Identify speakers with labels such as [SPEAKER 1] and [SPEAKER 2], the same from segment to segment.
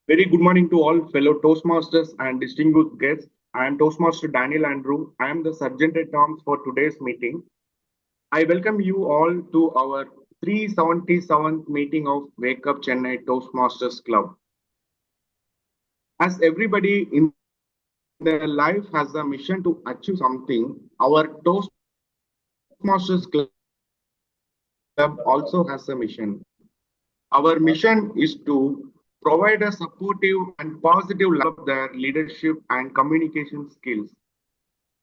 [SPEAKER 1] Very good morning to all fellow Toastmasters and distinguished guests. I am Toastmaster Daniel Andrew. I am the Sergeant at Arms for today's meeting. I welcome you all to our 377th meeting of Wake Up Chennai Toastmasters Club. As everybody in their life has a mission to achieve something, our Toastmasters Club also has a mission. Our mission is to provide a supportive and positive their leadership and communication skills,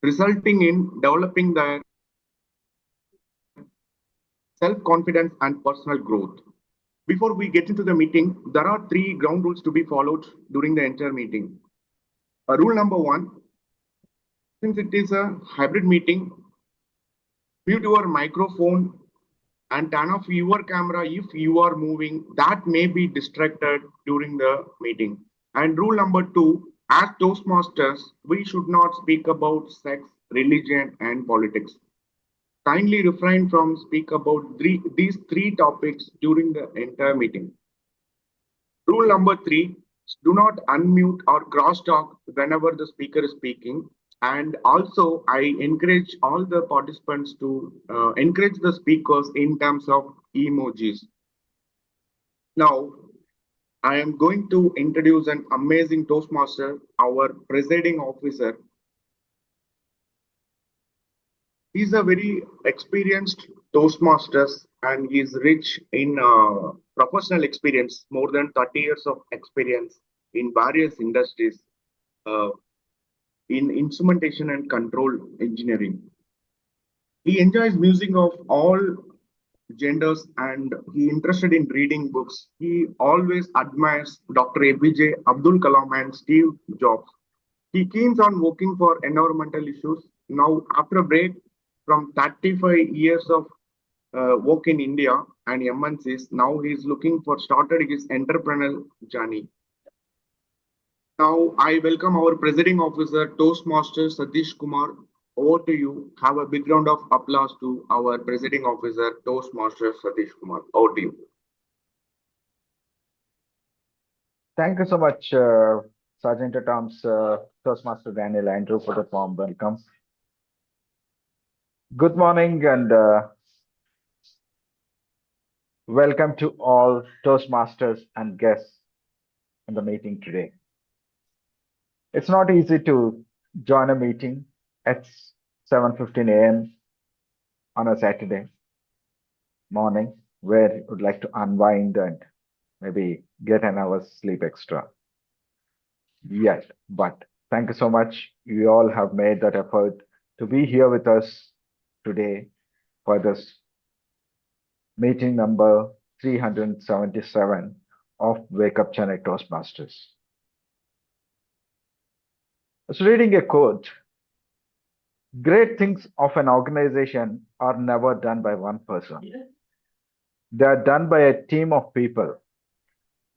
[SPEAKER 1] resulting in developing their self-confidence and personal growth. Before we get into the meeting, there are three ground rules to be followed during the entire meeting. Rule number one, since it is a hybrid meeting, mute your microphone and turn off your camera if you are moving. That may be distracted during the meeting. And rule number two, as Toastmasters, we should not speak about sex, religion, and politics. Kindly refrain from speak about these three topics during the entire meeting. Rule number three, do not unmute or crosstalk whenever the speaker is speaking. And also, I encourage all the participants to encourage the speakers in terms of emojis. Now, I am going to introduce an amazing Toastmaster, our presiding officer. He's a very experienced Toastmaster and he's rich in professional experience, more than 30 years of experience in various industries uh, in instrumentation and control engineering. He enjoys music of all genders and he interested in reading books. He always admires Dr. APJ Abdul Kalam and Steve Jobs. He keeps on working for environmental issues. Now, after a break from 35 years of work in India and MNCs, now he is looking for started his entrepreneurial journey. Now, I welcome our presiding officer, Toastmaster Sathish Kumar. Over to you. Have a big round of applause to our presiding officer, Toastmaster Sathish Kumar. Over to you.
[SPEAKER 2] Thank you so much, Sergeant at Arms, Toastmaster Daniel Andrew, for the warm welcome. Good morning and welcome to all Toastmasters and guests in the meeting today. It's not easy to join a meeting at 7:15 a.m. on a Saturday morning where you would like to unwind and maybe get an hour's sleep extra. Yes, but thank you so much. You all have made that effort to be here with us today for this meeting number 377 of Wake Up Chennai Toastmasters. I was reading a quote. Great things of an organization are never done by one person. They are done by a team of people.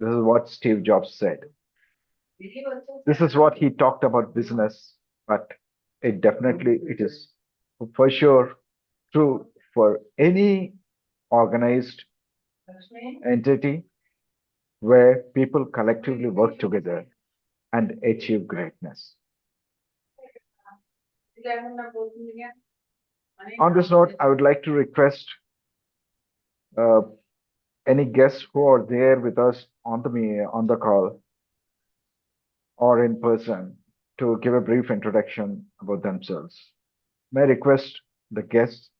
[SPEAKER 2] This is what Steve Jobs said. This is what he talked about business, but it is for sure true for any organized entity where people collectively work together and achieve greatness. On this note, I would like to request uh, any guests who are there with us on the call or in person to give a brief introduction about themselves. May I request the guests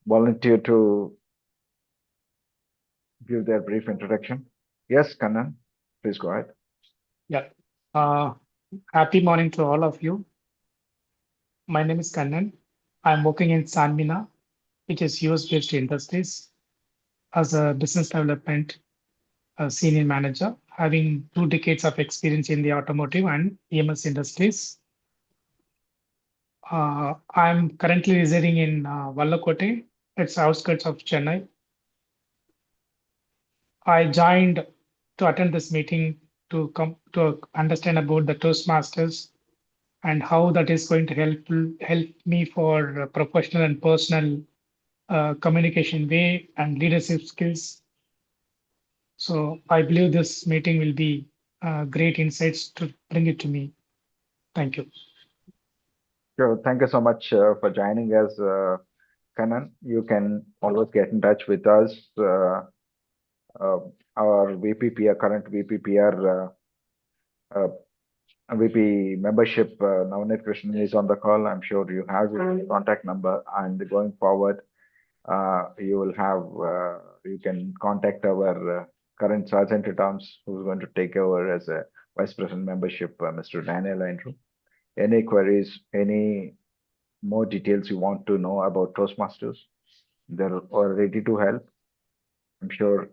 [SPEAKER 2] volunteer to give their brief introduction? Yes, Kannan, please go ahead.
[SPEAKER 3] Yeah. Uh, Happy morning to all of you. My name is Kannan. I'm working in Sanmina, which is US-based industries, as a business development senior manager, having 2 decades of experience in the automotive and EMS industries. I'm currently residing in Velachery. It's outskirts of Chennai. I joined to attend this meeting to come to understand about the Toastmasters and how that is going to help me for professional and personal communication way and leadership skills. So I believe this meeting will be great insights to bring it to me. Thank you.
[SPEAKER 2] Sure. Thank you so much for joining us, Kanan. You can always get in touch with us. Uh, our VPPR, current VPPR, VP membership, Navneet Krishnan is on the call. I'm sure you have his contact number, and going forward, you will have, you can contact our current Sergeant at Arms, who's going to take over as a Vice President membership, Mr. Daniel Andrew. Any queries, any more details you want to know about Toastmasters, they're all ready to help. I'm sure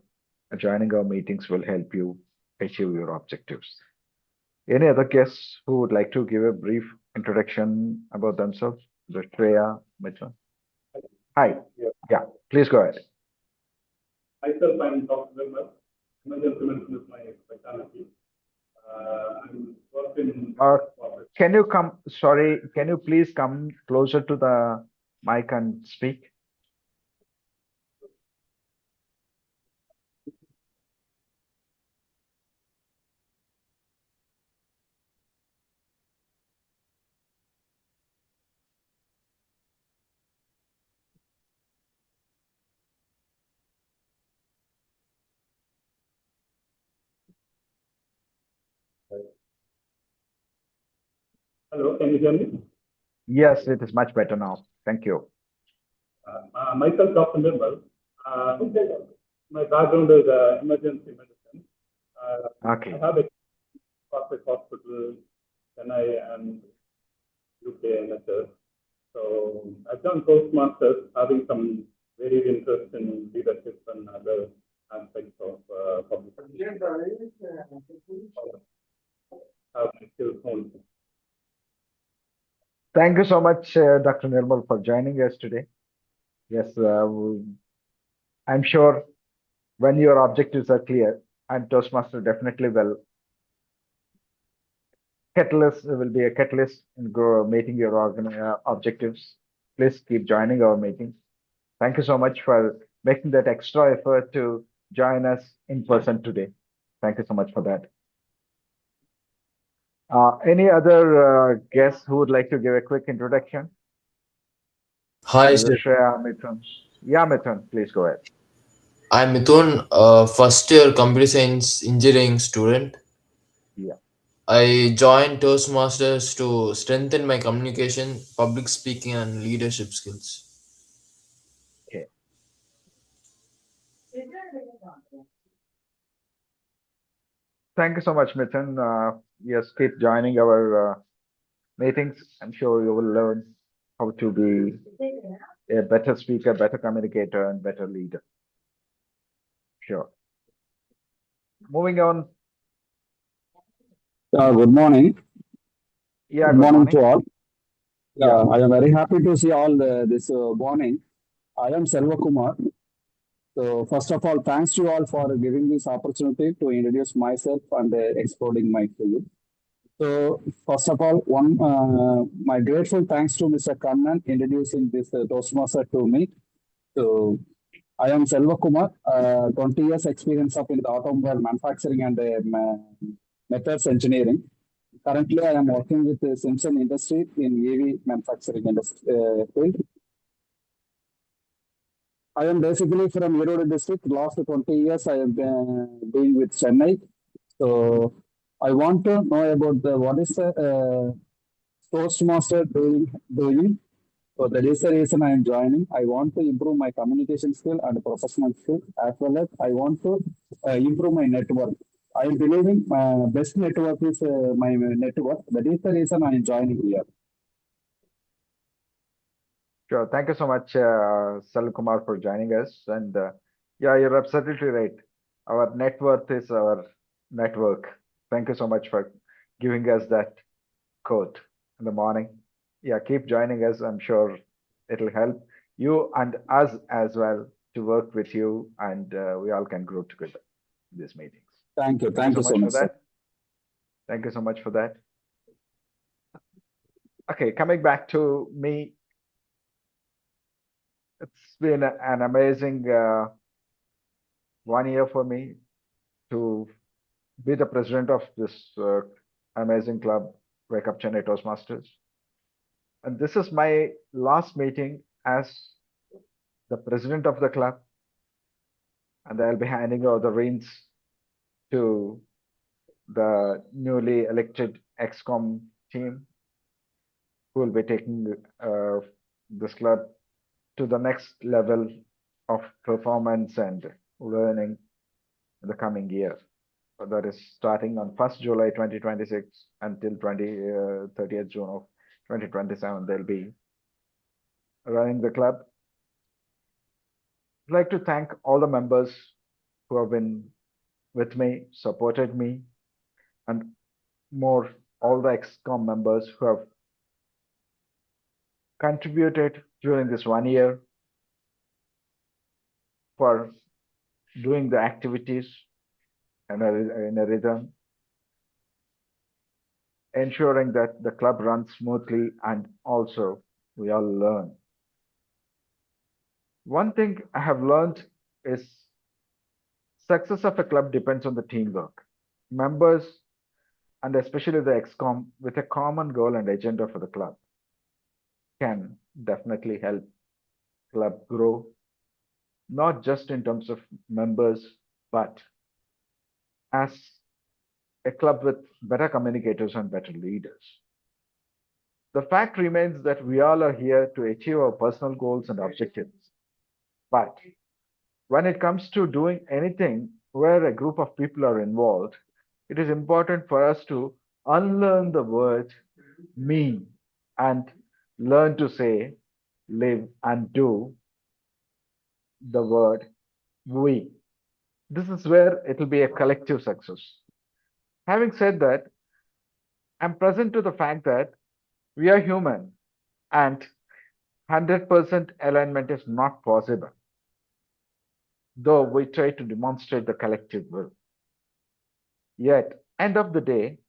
[SPEAKER 2] joining our meetings will help you achieve your objectives. Any other guests who would like to give a brief introduction about themselves? The Shreya Mitra. Hi. Yeah, please go ahead.
[SPEAKER 4] Myself, I'm Dr. Nirmal. Emergency medicine is my specialty. I'm working.
[SPEAKER 2] Can you come? Sorry, can you please come closer to the mic and speak?
[SPEAKER 4] Hello, can you hear me?
[SPEAKER 2] Yes, it is much better now. Thank you.
[SPEAKER 4] Myself, Dr. Nirmal. My background is emergency medicine.
[SPEAKER 2] Okay.
[SPEAKER 4] I have a corporate hospital, Chennai and UK NHS. So I've done Toastmasters, having some varied interest in leadership and other aspects of public. Have my skills honed.
[SPEAKER 2] Thank you so much, Dr. Nirmal, for joining us today. Yes, I'm sure when your objectives are clear, and Toastmaster definitely will be a catalyst in meeting your objectives. Please keep joining our meetings. Thank you so much for making that extra effort to join us in person today. Thank you so much for that. Any other guests who would like to give a quick introduction?
[SPEAKER 5] Hi, sir.
[SPEAKER 2] Shreya, Mithun. Yeah, Mithun, please go ahead.
[SPEAKER 5] I'm Mithun, first year computer science engineering student.
[SPEAKER 2] Yeah.
[SPEAKER 5] I joined Toastmasters to strengthen my communication, public speaking, and leadership skills.
[SPEAKER 2] Okay. Thank you so much, Mithun. Yes, keep joining our meetings. I'm sure you will learn how to be a better speaker, better communicator, and better leader. Sure. Moving on.
[SPEAKER 6] Good morning.
[SPEAKER 2] Yeah,
[SPEAKER 6] good morning to
[SPEAKER 2] morning.
[SPEAKER 6] all.
[SPEAKER 2] Yeah.
[SPEAKER 6] I am very happy to see all this morning. I am Kumar. So first of all, thanks to you all for giving this opportunity to introduce myself and exploring my field. So first of all, my grateful thanks to Mr. Kannan introducing this Toastmaster to me. So I am Kumar, 20 years experience of in the automobile manufacturing and methods engineering. Currently, I am working with the Simpson industry in EV manufacturing industry, field. I am basically from Erode district. Last 20 years, I have been doing with Chennai. So I want to know about what is the Toastmaster doing. So that is the reason I am joining. I want to improve my communication skill and professional skill, as well as I want to improve my network. I am believing best network is my network. That is the reason I am joining here.
[SPEAKER 2] Sure. Thank you so much, Kumar, for joining us. And yeah, you're absolutely right. Our net worth is our network. Thank you so much for giving us that quote in the morning. Yeah, keep joining us. I'm sure it'll help you and us as well to work with you, and we all can grow together in these meetings.
[SPEAKER 6] Thank you. Thank you so much
[SPEAKER 2] for that. Thank you so much for that. Okay, coming back to me, it's been an amazing 1 year for me to be the president of this amazing club, Wake Up Chennai Toastmasters. And this is my last meeting as the president of the club. And I'll be handing over the reins to the newly elected ExCom team, who will be taking this club to the next level of performance and learning in the coming year. That is starting on 1st July 2026 until 30th June of 2027. They'll be running the club. I'd like to thank all the members who have been with me, supported me, and more, all the ExCom members who have contributed during this 1 year for doing the activities in a rhythm, ensuring that the club runs smoothly, and also we all learn. One thing I have learned is success of a club depends on the teamwork. Members, and especially the ExCom, with a common goal and agenda for the club, can definitely help club grow, not just in terms of members, but as a club with better communicators and better leaders. The fact remains that we all are here to achieve our personal goals and objectives. But when it comes to doing anything where a group of people are involved, it is important for us to unlearn the word me and learn to say, live, and do the word we. This is where it will be a collective success. Having said that, I'm present to the fact that we are human and 100% alignment is not possible, though we try to demonstrate the collective will. Yet, end of the day,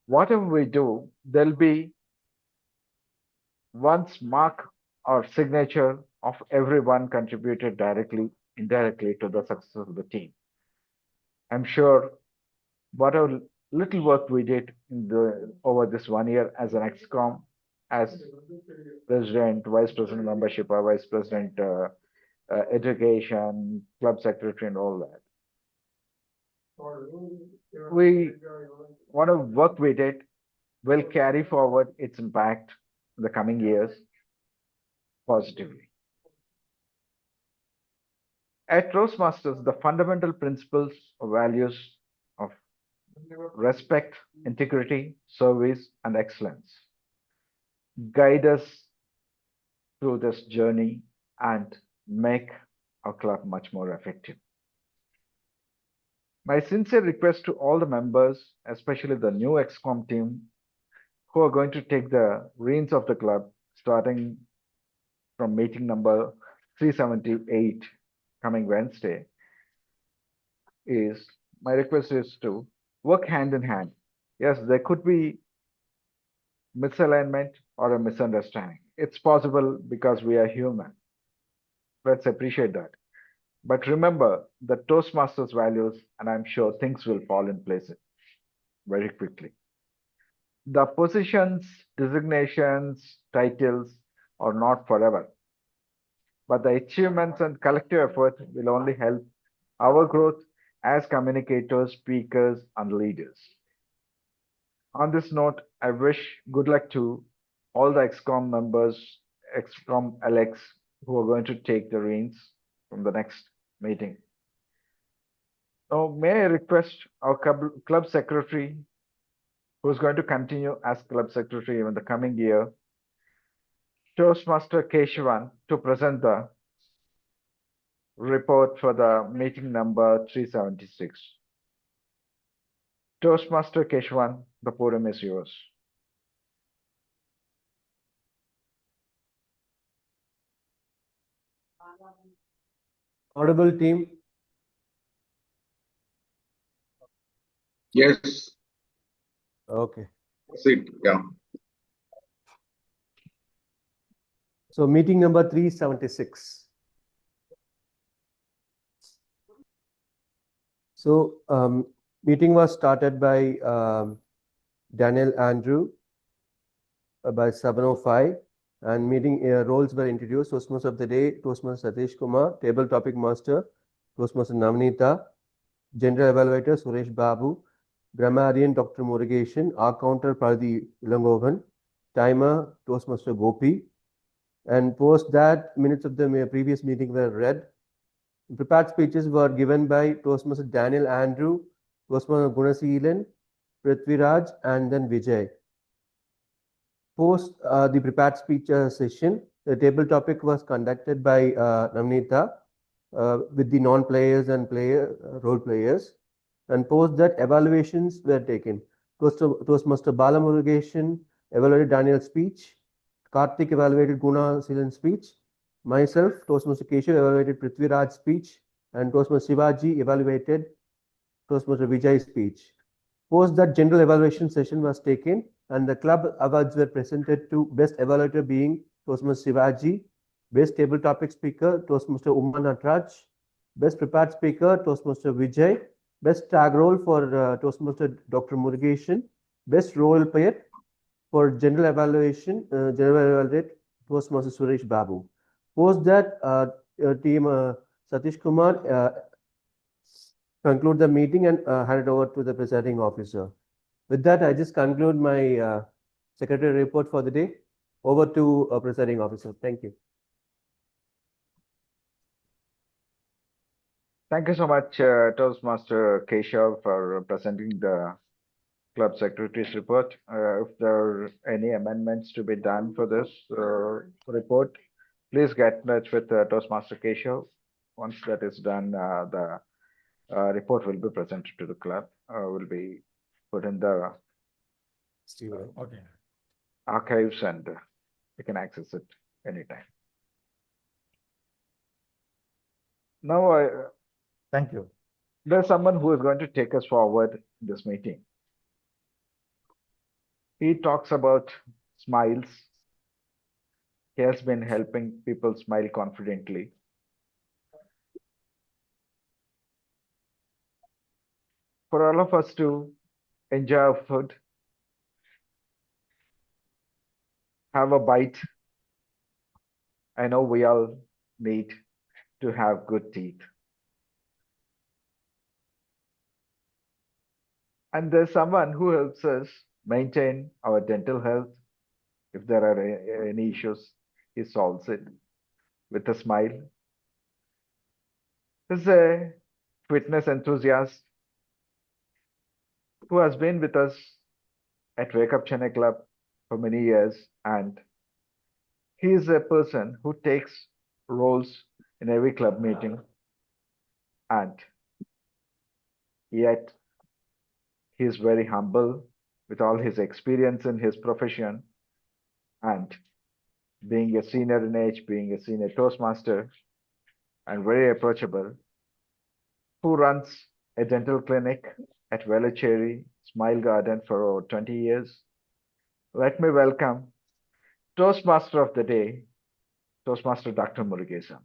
[SPEAKER 2] whatever we do, there'll be one's mark or signature of everyone contributed directly, indirectly to the success of the team. I'm sure whatever little work we did over this 1 year as an ExCom, as president, vice president membership, or vice president education, club secretary, and all that. Whatever work we did will carry forward its impact in the coming years positively. At Toastmasters, the fundamental principles or values of respect, integrity, service, and excellence guide us through this journey and make our club much more effective. My sincere request to all the members, especially the new ExCom team, who are going to take the reins of the club starting from meeting number 378 coming Wednesday, is my request is to work hand in hand. Yes, there could be misalignment or a misunderstanding. It's possible because we are human. Let's appreciate that. But remember the Toastmasters values, and I'm sure things will fall in place very quickly. The positions, designations, titles are not forever, but the achievements and collective effort will only help our growth as communicators, speakers, and leaders. On this note, I wish good luck to all the ExCom members, ExCom elects who are going to take the reins from the next meeting. Now, may I request our club secretary, who's going to continue as club secretary in the coming year, Toastmaster Keshavan, to present the report for the meeting number 376. Toastmaster Keshavan, the podium is yours.
[SPEAKER 7] Audible team.
[SPEAKER 1] Yes,
[SPEAKER 7] Okay.
[SPEAKER 1] that's it. Yeah.
[SPEAKER 7] So meeting number 376. So Meeting was started by Daniel Andrew by 7:05, and meeting roles were introduced. Toastmaster of the day, Toastmaster Sathish Kumar, Table Topic Master, Toastmaster Navneeta, General Evaluator Suresh Babu, Grammarian Dr. Murugesan, Accounter Pradhi Ilangovan, Timer Toastmaster Gopi, and post that minutes of the previous meeting were read. Prepared speeches were given by Toastmaster Daniel Andrew, Toastmaster Gunaseelan, Prithviraj, and then Vijay. Post the prepared speech session, the table topic was conducted by Navneeta with the non-players and role players. And post that, evaluations were taken. Toastmaster Bala Murugesan evaluated Daniel's speech. Karthik evaluated Gunaseelan's speech. Myself, Toastmaster Keshav, evaluated Prithviraj's speech, and Toastmaster SivaG evaluated Toastmaster Vijay's speech. Post that, general evaluation session was taken, and the club awards were presented to best evaluator being Toastmaster SivaG, best table topic speaker Toastmaster Uma Natraj, best prepared speaker Toastmaster Vijay, best tag role for Toastmaster Dr. Murugesan, best role player for general evaluation, general evaluate Toastmaster Suresh Babu. Post that, team Sathish Kumar conclude the meeting and hand it over to the presiding officer. With that, I just conclude my secretary report for the day. Over to presiding officer. Thank you.
[SPEAKER 2] Thank you so much, Toastmaster Keshav, for presenting the club secretary's report. If there are any amendments to be done for this report, please get in touch with Toastmaster Keshav. Once that is done, the report will be presented to the club, will be put in the archives, and you can access it anytime. Now,
[SPEAKER 8] Thank you.
[SPEAKER 2] there's someone who is going to take us forward in this meeting. He talks about smiles. He has been helping people smile confidently. For all of us to enjoy our food, have a bite. I know we all need to have good teeth. And there's someone who helps us maintain our dental health. If there are any issues, he solves it with a smile. He's a fitness enthusiast who has been with us at Wake Up Chennai Club for many years, and he is a person who takes roles in every club meeting, and yet he is very humble with all his experience in his profession, and being a senior in age, being a senior Toastmaster, and very approachable, who runs a dental clinic at Velachery, Smile Garden for over 20 years. Let me welcome Toastmaster of the day, Toastmaster Dr. Murugesan.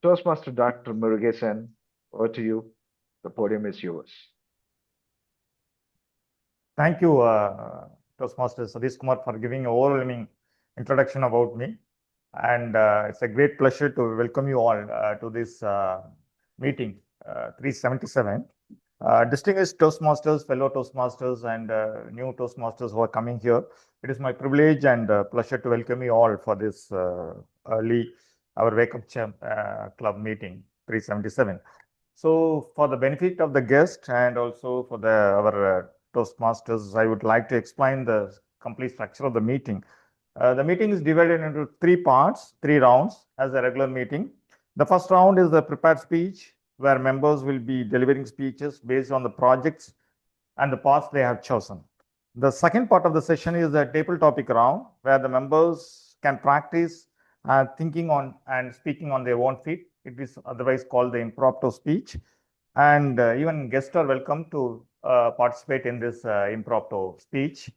[SPEAKER 2] Toastmaster Dr. Murugesan, over to you. The podium is yours.
[SPEAKER 8] Thank you, Toastmaster Sathish Kumar, for giving an overwhelming introduction about me. And it's a great pleasure to welcome you all to this meeting 377. Distinguished Toastmasters, fellow Toastmasters, and new Toastmasters who are coming here. It is my privilege and pleasure to welcome you all for this early our Wake Up Club meeting 377. So, for the benefit of the guest and also for our Toastmasters, I would like to explain the complete structure of the meeting. The meeting is divided into 3 parts, 3 rounds as a regular meeting. The first round is the prepared speech, where members will be delivering speeches based on the projects and the paths they have chosen. The second part of the session is the table topic round, where the members can practice thinking on and speaking on their own feet. It is otherwise called the impromptu speech. And even guests are welcome to participate in this impromptu speech.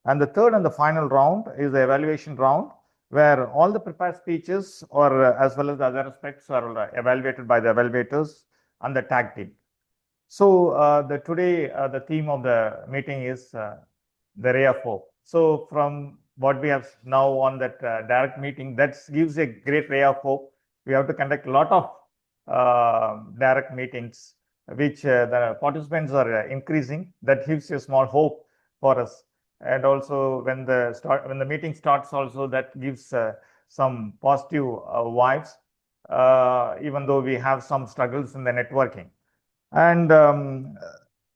[SPEAKER 8] And the third and the final round is the evaluation round, where all the prepared speeches or as well as the other aspects are evaluated by the evaluators and the tag team. So today the theme of the meeting is the ray of hope. So from what we have now on that direct meeting, that gives a great ray of hope. We have to conduct a lot of direct meetings, which the participants are increasing. That gives a small hope for us. And also when the meeting starts, also that gives some positive vibes, even though we have some struggles in the networking. And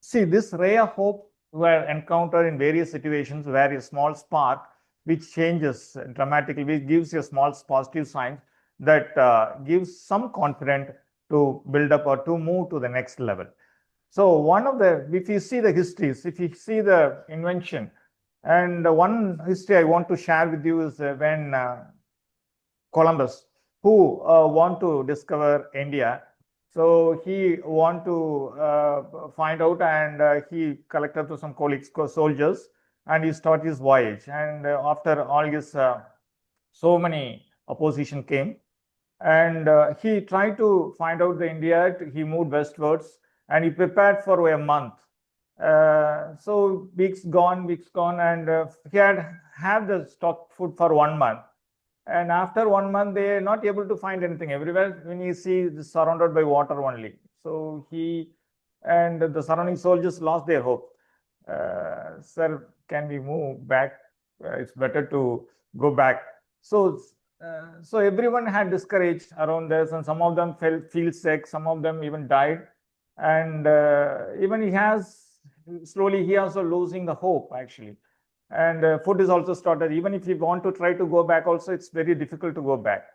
[SPEAKER 8] see, this ray of hope were encountered in various situations where a small spark which changes dramatically, which gives you a small positive sign that gives some confidence to build up or to move to the next level. So one of the, if you see the histories, if you see the invention, and one history I want to share with you is when Columbus, who want to discover India. So he want to find out, and he collected to some colleagues, soldiers, and he started his voyage. And after all his so many opposition came, and he tried to find out the India. He moved westwards, and he prepared for a month. So weeks gone, and he had the stock food for 1 month. And after 1 month, they are not able to find anything. Everywhere when you see, surrounded by water only. So he and the surrounding soldiers lost their hope. Sir, can we move back? It's better to go back. So everyone had discouraged around this, and some of them feel sick. Some of them even died, and even he also losing the hope actually. And food is also started. Even if you want to try to go back, also it's very difficult to go back.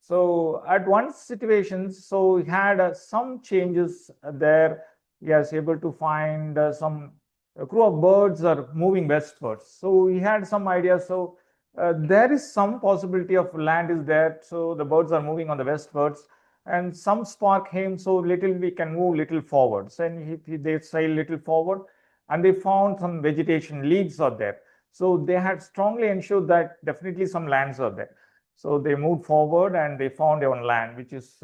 [SPEAKER 8] So at one situation, so he had some changes there. He was able to find some crew of birds are moving westwards. So he had some idea. So there is some possibility of land is there. So the birds are moving on the westwards, and some spark came. So little we can move little forwards, and they sail little forward, and they found some vegetation, leaves are there. So they had strongly ensured that definitely some lands are there. So they moved forward, and they found one land, which is,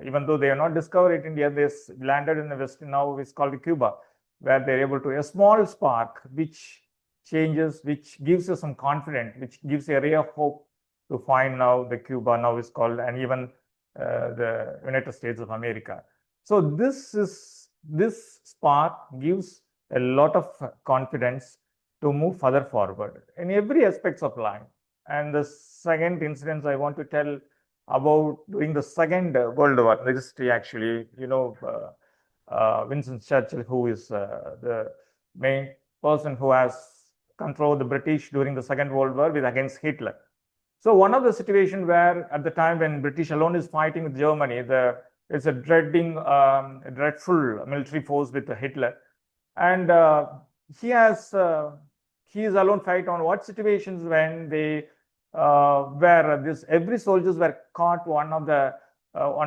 [SPEAKER 8] even though they are not discovered in India, they landed in the West, now it's called Cuba, where they're able to, a small spark, which changes, which gives you some confidence, which gives a ray of hope to find now the Cuba now is called, and even the United States of America. So this spark gives a lot of confidence to move further forward in every aspects of life. And the second incident I want to tell about during the Second World War, the history actually, Winston Churchill, who is the main person who has controlled the British during the Second World War against Hitler. So one of the situations where at the time when British alone is fighting with Germany, it's a dreadful military force with Hitler, and he is alone fight on what situations when they where every soldiers were caught on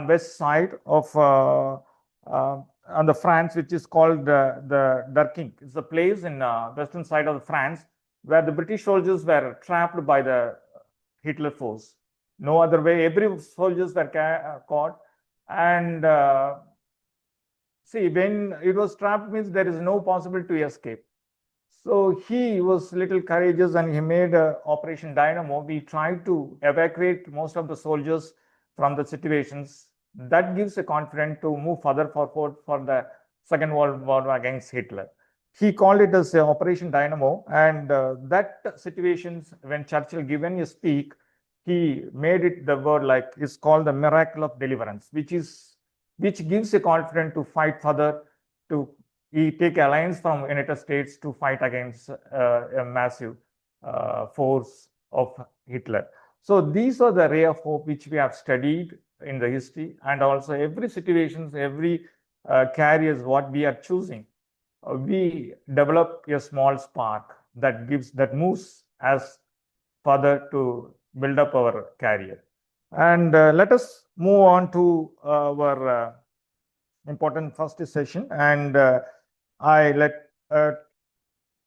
[SPEAKER 8] west side of on the France, which is called the Durkheim. It's a place in western side of France where the British soldiers were trapped by the Hitler force. No other way. Every soldiers were caught, and see, when it was trapped means there is no possibility to escape. So he was little courageous, and he made Operation Dynamo. We tried to evacuate most of the soldiers from the situations. That gives a confidence to move further forward for the Second World War against Hitler. He called it as Operation Dynamo, and that situations when Churchill given a speak, he made it the word like it's called the miracle of deliverance, which gives a confidence to fight further, to take alliance from United States to fight against a massive force of Hitler. So these are the ray of hope which we have studied in the history, and also every situations, every carriers what we are choosing, we develop a small spark that moves us further to build up our career. And let us move on to our important first session, and I let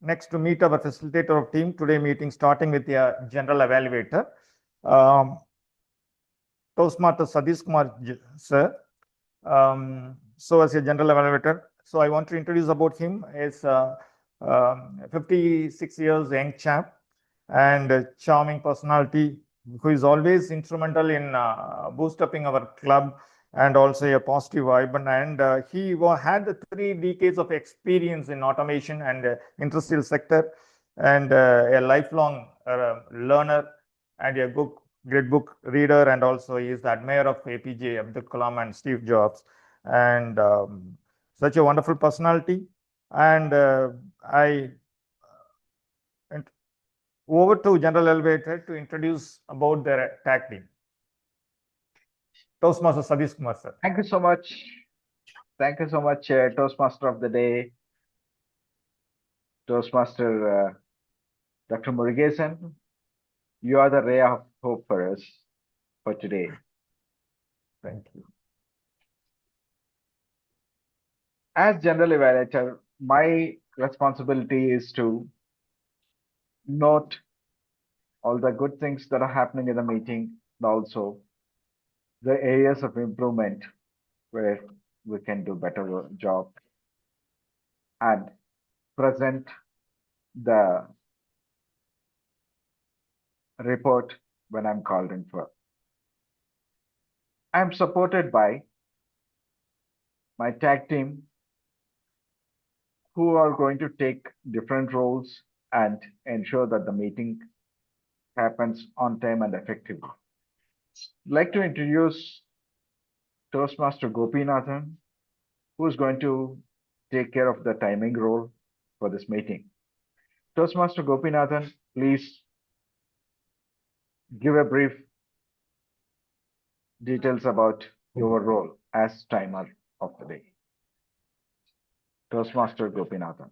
[SPEAKER 8] next to meet our facilitator of team today meeting, starting with the general evaluator, Toastmaster Sathish Kumar sir. So as a general evaluator, So I want to introduce about him. He's 56 years young chap and a charming personality who is always instrumental in boosting our club and also a positive vibe. And he had the 3 decades of experience in automation and industrial sector, and a lifelong learner and a great book reader, and also he is the admirer of APJ Abdul Kalam and Steve Jobs, and such a wonderful personality. And over to General Elevator to introduce about their tag team. Toastmaster Sathish Kumar, sir.
[SPEAKER 2] Thank you so much. Thank you so much, Toastmaster of the Day, Toastmaster Dr. Murugesan. You are the ray of hope for us for today.
[SPEAKER 8] Thank you.
[SPEAKER 2] As General Evaluator, my responsibility is to note all the good things that are happening in the meeting, and also the areas of improvement where we can do better job, and present the report when I'm called in for. I'm supported by my tag team who are going to take different roles and ensure that the meeting happens on time and effectively. I'd like to introduce Toastmaster Gopinathan, who is going to take care of the timing role for this meeting. Toastmaster Gopinathan, please give a brief details about your role as timer of the day. Toastmaster Gopinathan.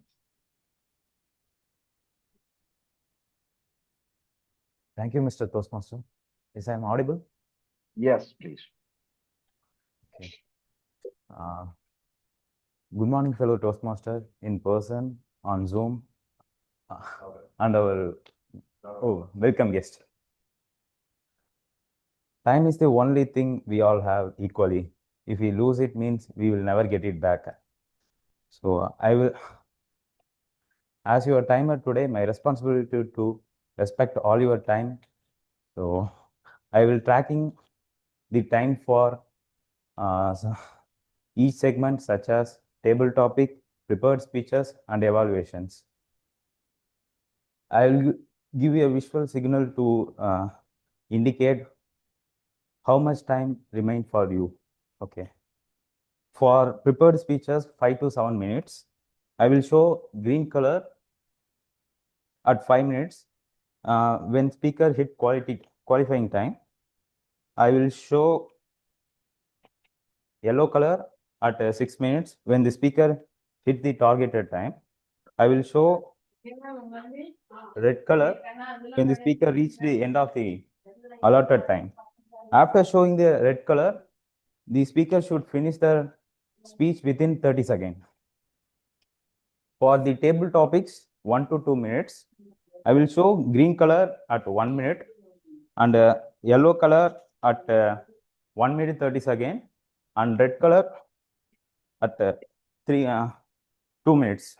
[SPEAKER 9] Thank you, Mr. Toastmaster. Is I audible?
[SPEAKER 2] Yes, please.
[SPEAKER 9] Okay. Good morning, fellow Toastmaster, in person, on Zoom, and our welcome guest. Time is the only thing we all have equally. If we lose it, means we will never get it back. So I will, as your timer today, my responsibility to respect all your time. So I will tracking the time for each segment, such as table topic, prepared speeches, and evaluations. I will give you a visual signal to indicate how much time remains for you. Okay. For prepared speeches, 5 to 7 minutes. I will show green color at 5 minutes. When speaker hit qualifying time, I will show yellow color at 6 minutes. When the speaker hit the targeted time, I will show red color when the speaker reached the end of the allotted time. After showing the red color, the speaker should finish the speech within 30 seconds. For the table topics, 1 to 2 minutes, I will show green color at 1 minute and yellow color at 1 minute 30 seconds and red color at 2 minutes.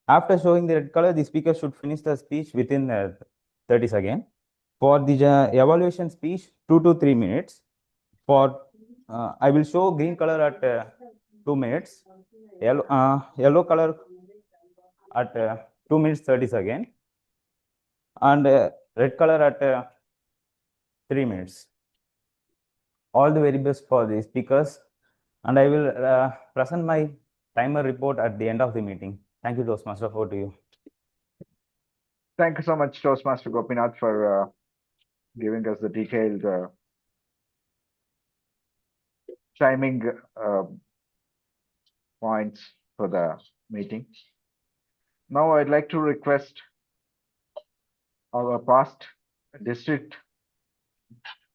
[SPEAKER 9] After showing the red color, the speaker should finish the speech within 30 seconds. For the evaluation speech, 2 to 3 minutes. For I will show green color at 2 minutes, yellow color at 2 minutes 30 seconds, and red color at 3 minutes. All the very best for the speakers, and I will present my timer report at the end of the meeting. Thank you, Toastmaster. Over to you.
[SPEAKER 2] Thank you so much, Toastmaster Gopinath, for giving us the detailed timing points for the meeting. Now I'd like to request our past district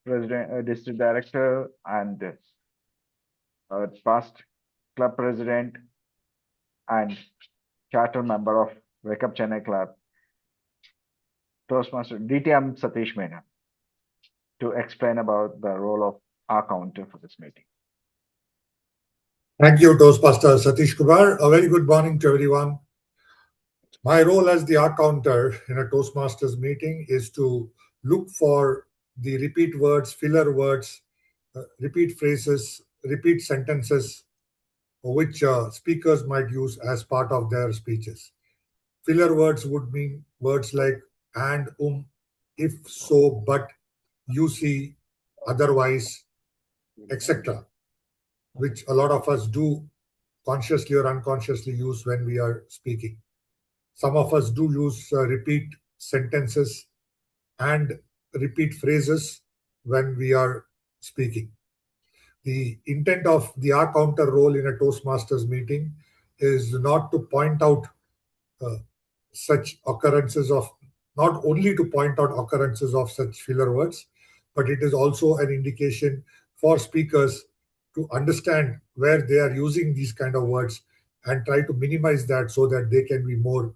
[SPEAKER 2] president, district director, and past club president and charter member of Wake Up Chennai Club, Toastmaster DTM Sathish Menon, to explain about the role of our counter for this meeting.
[SPEAKER 10] Thank you, Toastmaster Sathish Kumar. A very good morning to everyone. My role as the R counter in a Toastmasters meeting is to look for the repeat words, filler words, repeat phrases, repeat sentences, which speakers might use as part of their speeches. Filler words would mean words like and, if, so, but, you see, otherwise, etc., which a lot of us do consciously or unconsciously use when we are speaking. Some of us do use repeat sentences and repeat phrases when we are speaking. The intent of the R counter role in a Toastmasters meeting is not to point out such occurrences of, not only to point out occurrences of such filler words, but it is also an indication for speakers to understand where they are using these kind of words and try to minimize that so that they can be more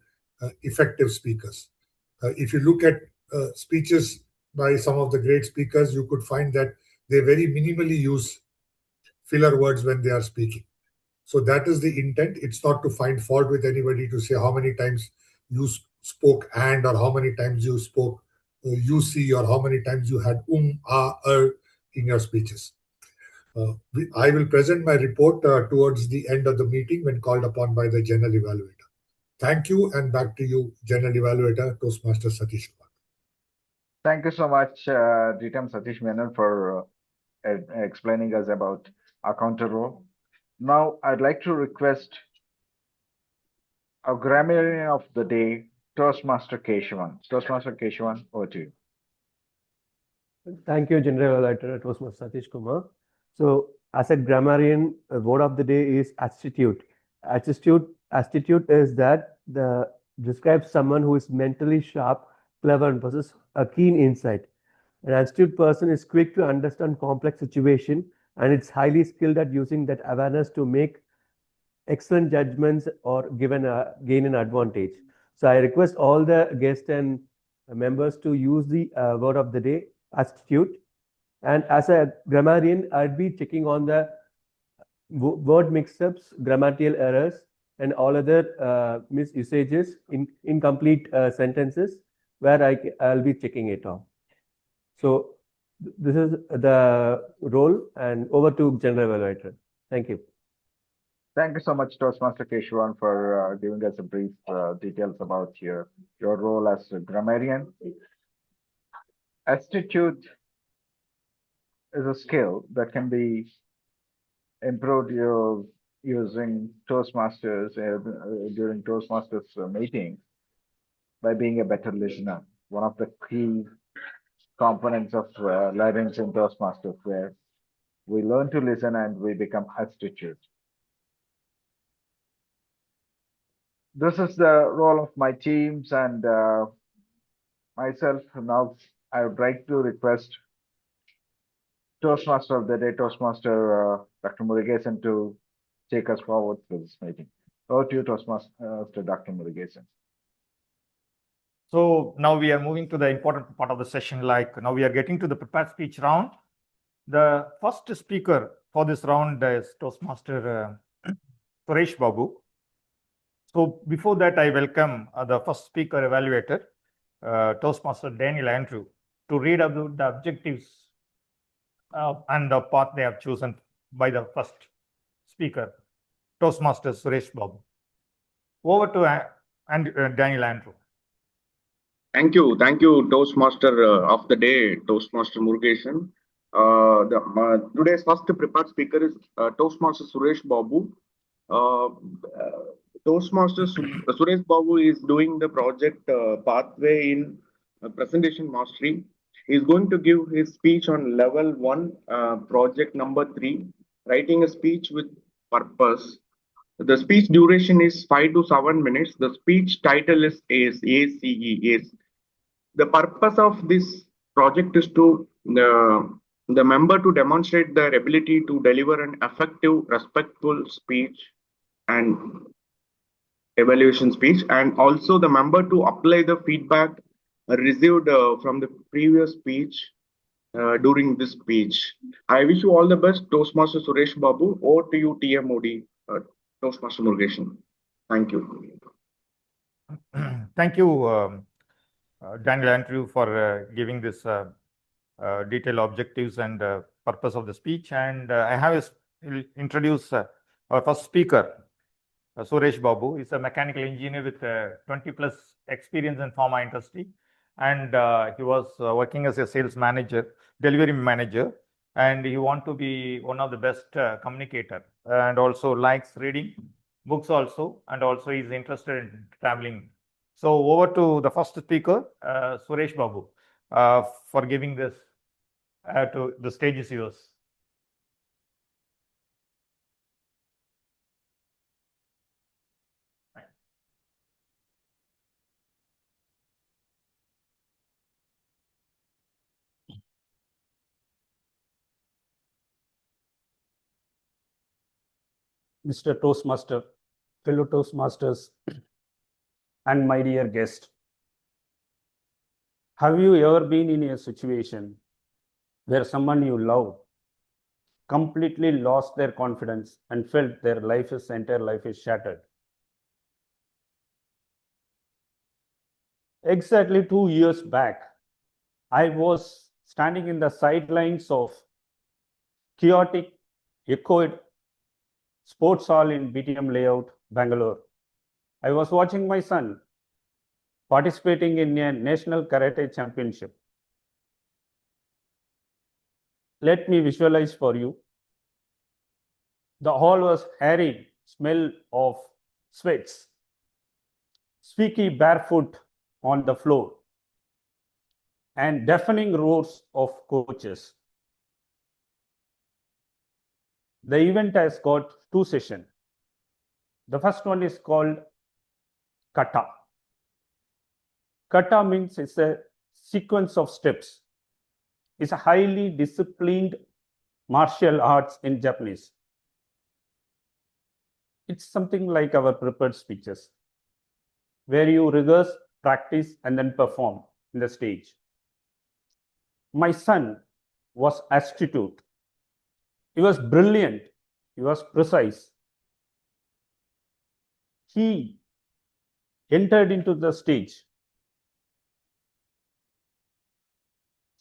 [SPEAKER 10] effective speakers. If you look at speeches by some of the great speakers, you could find that they very minimally use filler words when they are speaking. So that is the intent. It's not to find fault with anybody to say how many times you spoke and, or how many times you spoke you see, or how many times you had in your speeches. I will present my report towards the end of the meeting when called upon by the General Evaluator. Thank you, and back to you, General Evaluator, Toastmaster Sathish Kumar.
[SPEAKER 2] Thank you so much, DTM Sathish Menon, for explaining us about our counter role. Now, I'd like to request our grammarian of the day, Toastmaster Keshavan. Toastmaster Keshavan, over to you.
[SPEAKER 7] Thank you, General Evaluator. It was Sathish Kumar. So, as a grammarian, word of the day is astute. Astute is that describes someone who is mentally sharp, clever, and possesses a keen insight. An astute person is quick to understand complex situation, and it's highly skilled at using that awareness to make excellent judgments or gain an advantage. So I request all the guests and members to use the word of the day, astute. And as a grammarian, I'd be checking on the word mix-ups, grammatical errors, and all other misusages, incomplete sentences, where I'll be checking it on. So this is the role, and over to General Evaluator. Thank you.
[SPEAKER 2] Thank you so much, Toastmaster Keshavan, for giving us a brief details about your role as a grammarian. Astute is a skill that can be improved using Toastmasters during Toastmasters meetings by being a better listener. One of the key components of learning in Toastmasters, where we learn to listen and we become astute. This is the role of my teams and myself. Now, I would like to request Toastmaster of the day, Toastmaster Dr. Murugesan, to take us forward through this meeting. Over to you, Toastmaster Dr. Murugesan.
[SPEAKER 8] So now we are moving to the important part of the session. Like now we are getting to the prepared speech round. The first speaker for this round is Toastmaster Suresh Babu. So before that, I welcome the first speaker evaluator, Toastmaster Daniel Andrew, to read about the objectives and the path they have chosen by the first speaker, Toastmaster Suresh Babu. Over to Daniel Andrew.
[SPEAKER 1] Thank you, Toastmaster of the day, Toastmaster Murugesan. Today's first prepared speaker is Toastmaster Suresh Babu. Toastmaster Suresh Babu is doing the project pathway in presentation mastery. He's going to give his speech on level 1, project number 3, writing a speech with purpose. The speech duration is 5 to 7 minutes. The speech title is ACE. The purpose of this project is to the member to demonstrate their ability to deliver an effective, respectful speech and evaluation speech, and also the member to apply the feedback received from the previous speech during this speech. I wish you all the best, Toastmaster Suresh Babu. Over to you, TMOD, Toastmaster Murugesan. Thank you.
[SPEAKER 8] Thank you, Daniel Andrew, for giving this detailed objectives and purpose of the speech. And I have introduce our first speaker, Suresh Babu. He's a mechanical engineer with 20 plus experience in pharma industry. And he was working as a sales manager, delivery manager, and he want to be one of the best communicator, and also likes reading books also, and also is interested in traveling. So over to the first speaker, Suresh Babu, for giving this to the stage is yours.
[SPEAKER 11] Mr. Toastmaster, fellow Toastmasters, and my dear guest. Have you ever been in a situation where someone you love completely lost their confidence and felt their entire life is shattered? Exactly 2 years back, I was standing in the sidelines of chaotic, echoed sports hall in BTM layout, Bangalore. I was watching my son participating in a national karate championship. Let me visualize for you. The hall was hairy, smell of sweats, squeaky barefoot on the floor, and deafening roars of coaches. The event has got 2 sessions. The first one is called kata. Kata means it's a sequence of steps. It's a highly disciplined martial arts in Japanese. It's something like our prepared speeches, where you rehearse, practice, and then perform in the stage. My son was astute. He was brilliant. He was precise. He entered into the stage.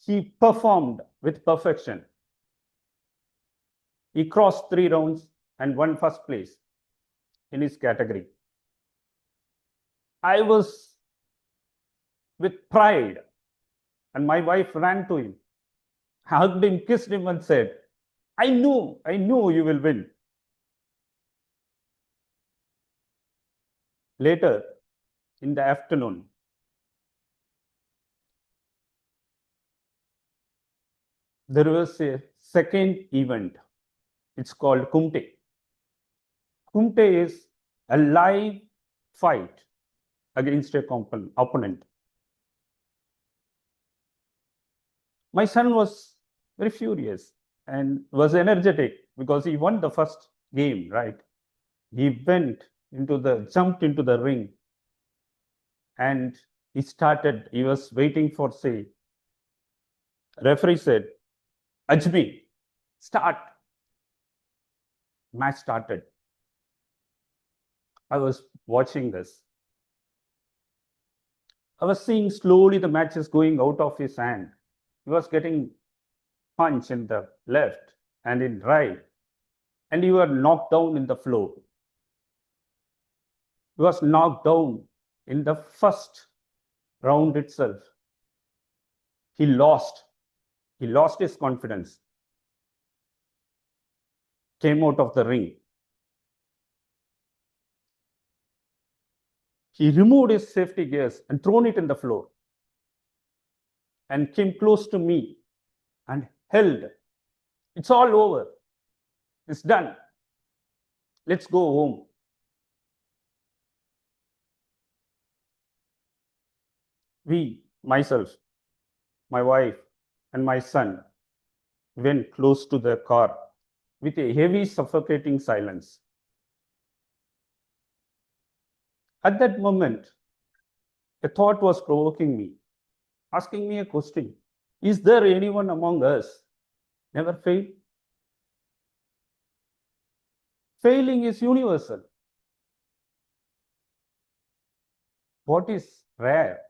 [SPEAKER 11] He performed with perfection. He crossed 3 rounds and won first place in his category. I was with pride, and my wife ran to him, hugged him, kissed him, and said, I knew you will win. Later in the afternoon, there was a second event. It's called Kumte. Kumte is a live fight against a opponent. My son was very furious and was energetic because he won the first game, right? He jumped into the ring, and he was waiting for, say, referee said, Ajmi, start. Match started. I was watching this. I was seeing slowly the match is going out of his hand. He was getting punch in the left and in right, and he was knocked down in the floor. He was knocked down in the first round itself. He lost his confidence, came out of the ring. He removed his safety gears and thrown it in the floor, and came close to me and held. It's all over. It's done. Let's go home. Myself, my wife, and my son went close to the car with a heavy, suffocating silence. At that moment, a thought was provoking me, asking me a question. Is there anyone among us never failed? Failing is universal. What is rare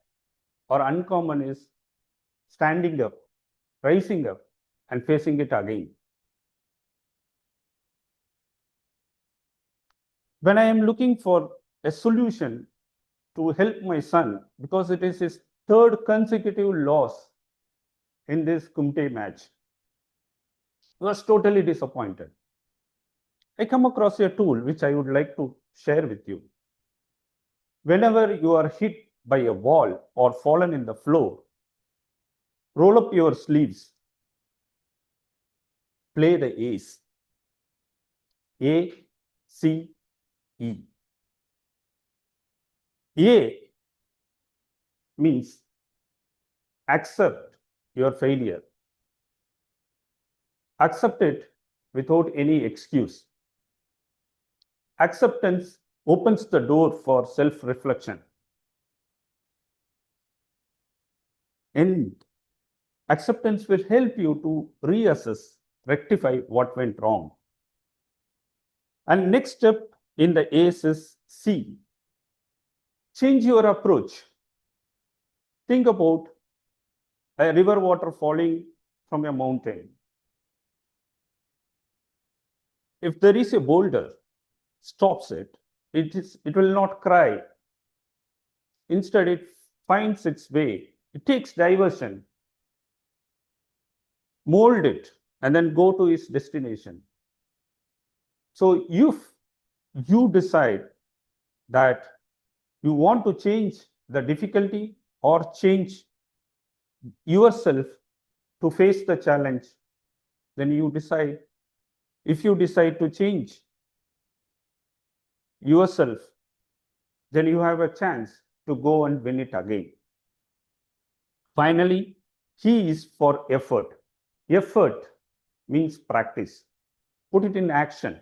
[SPEAKER 11] or uncommon is standing up, rising up, and facing it again. When I am looking for a solution to help my son, because it is his third consecutive loss in this Kumte match, I was totally disappointed. I come across a tool which I would like to share with you. Whenever you are hit by a wall or fallen in the floor, roll up your sleeves, play the A's. A, C, E. A means accept your failure. Accept it without any excuse. Acceptance opens the door for self-reflection. And acceptance will help you to reassess, rectify what went wrong. And next step in the ACE is C. Change your approach. Think about a river water falling from a mountain. If there is a boulder, stops it, it will not cry. Instead, it finds its way. It takes diversion, mold it, and then go to its destination. So if you decide that you want to change the difficulty or change yourself to face the challenge, then you decide. If you decide to change yourself, then you have a chance to go and win it again. Finally, he is for effort. Effort means practice. Put it in action.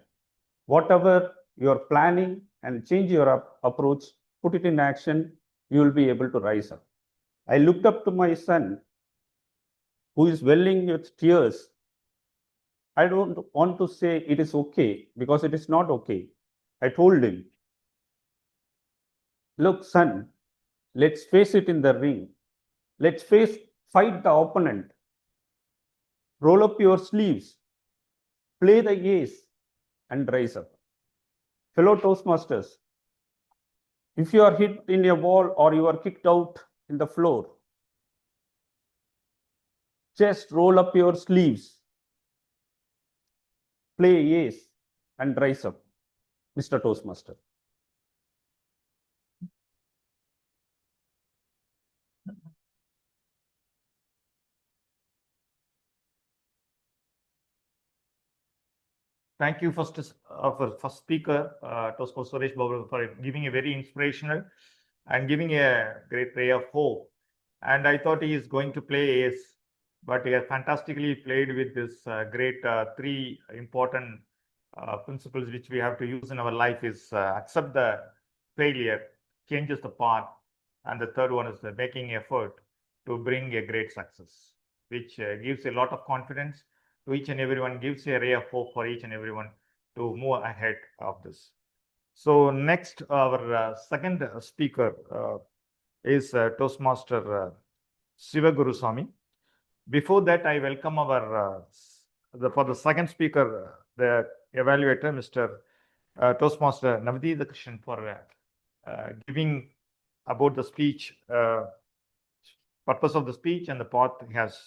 [SPEAKER 11] Whatever you're planning and change your approach, put it in action, you will be able to rise up. I looked up to my son, who is welling with tears. I don't want to say it is okay, because it is not okay. I told him, look, son, let's face it in the ring. Let's fight the opponent. Roll up your sleeves, play the ace, and rise up. Fellow Toastmasters, if you are hit in a wall or you are kicked out in the floor, just roll up your sleeves, play ace, and rise up, Mr. Toastmaster.
[SPEAKER 8] Thank you first speaker, Toastmaster Suresh Babu, for giving a very inspirational and giving a great ray of hope. And I thought he is going to play ace, but he has fantastically played with this great three important principles which we have to use in our life is accept the failure, changes the path, and the third one is making effort to bring a great success, which gives a lot of confidence to each and everyone, gives a ray of hope for each and everyone to move ahead of this. So next, our second speaker is Toastmaster SivaG. Before that, I welcome our for the second speaker, the evaluator, Mr. Toastmaster Navdeep Krishnan, for giving about the speech, purpose of the speech, and the path he has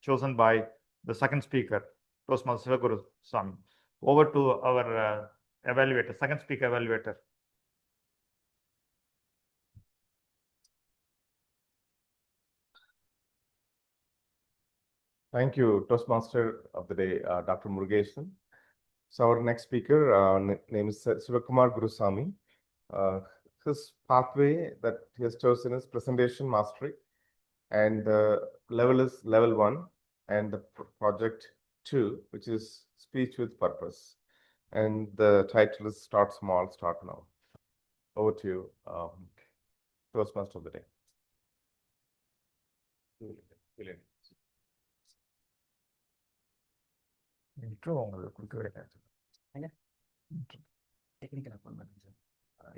[SPEAKER 8] chosen by the second speaker, Toastmaster SivaG. Over to our evaluator, second speaker evaluator.
[SPEAKER 12] Thank you, Toastmaster of the day, Dr. Murugesan. So our next speaker name is Sivakumar Gurusamy. His pathway that he has chosen is presentation mastery, and the level is level 1, and the project 2, which is speech with purpose. And the title is Start Small, Start Now. Over to you, Toastmaster of the day.
[SPEAKER 8] intro உங்களுக்கு கொடுக்கவே இல்லை.
[SPEAKER 13] Technical appointment, sir.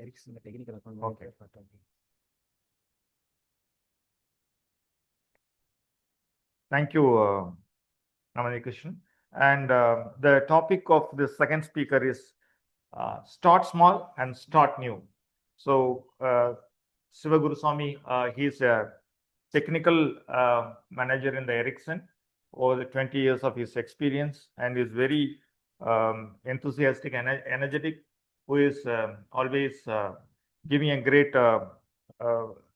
[SPEAKER 13] Eric's in the technical appointment.
[SPEAKER 8] Okay. Thank you, Namani Krishnan. And the topic of the second speaker is start small and start new. So, SivaG Gurusamy, he's a technical manager in the Ericsson over the 20 years of his experience, and is very enthusiastic and energetic, who is always giving a great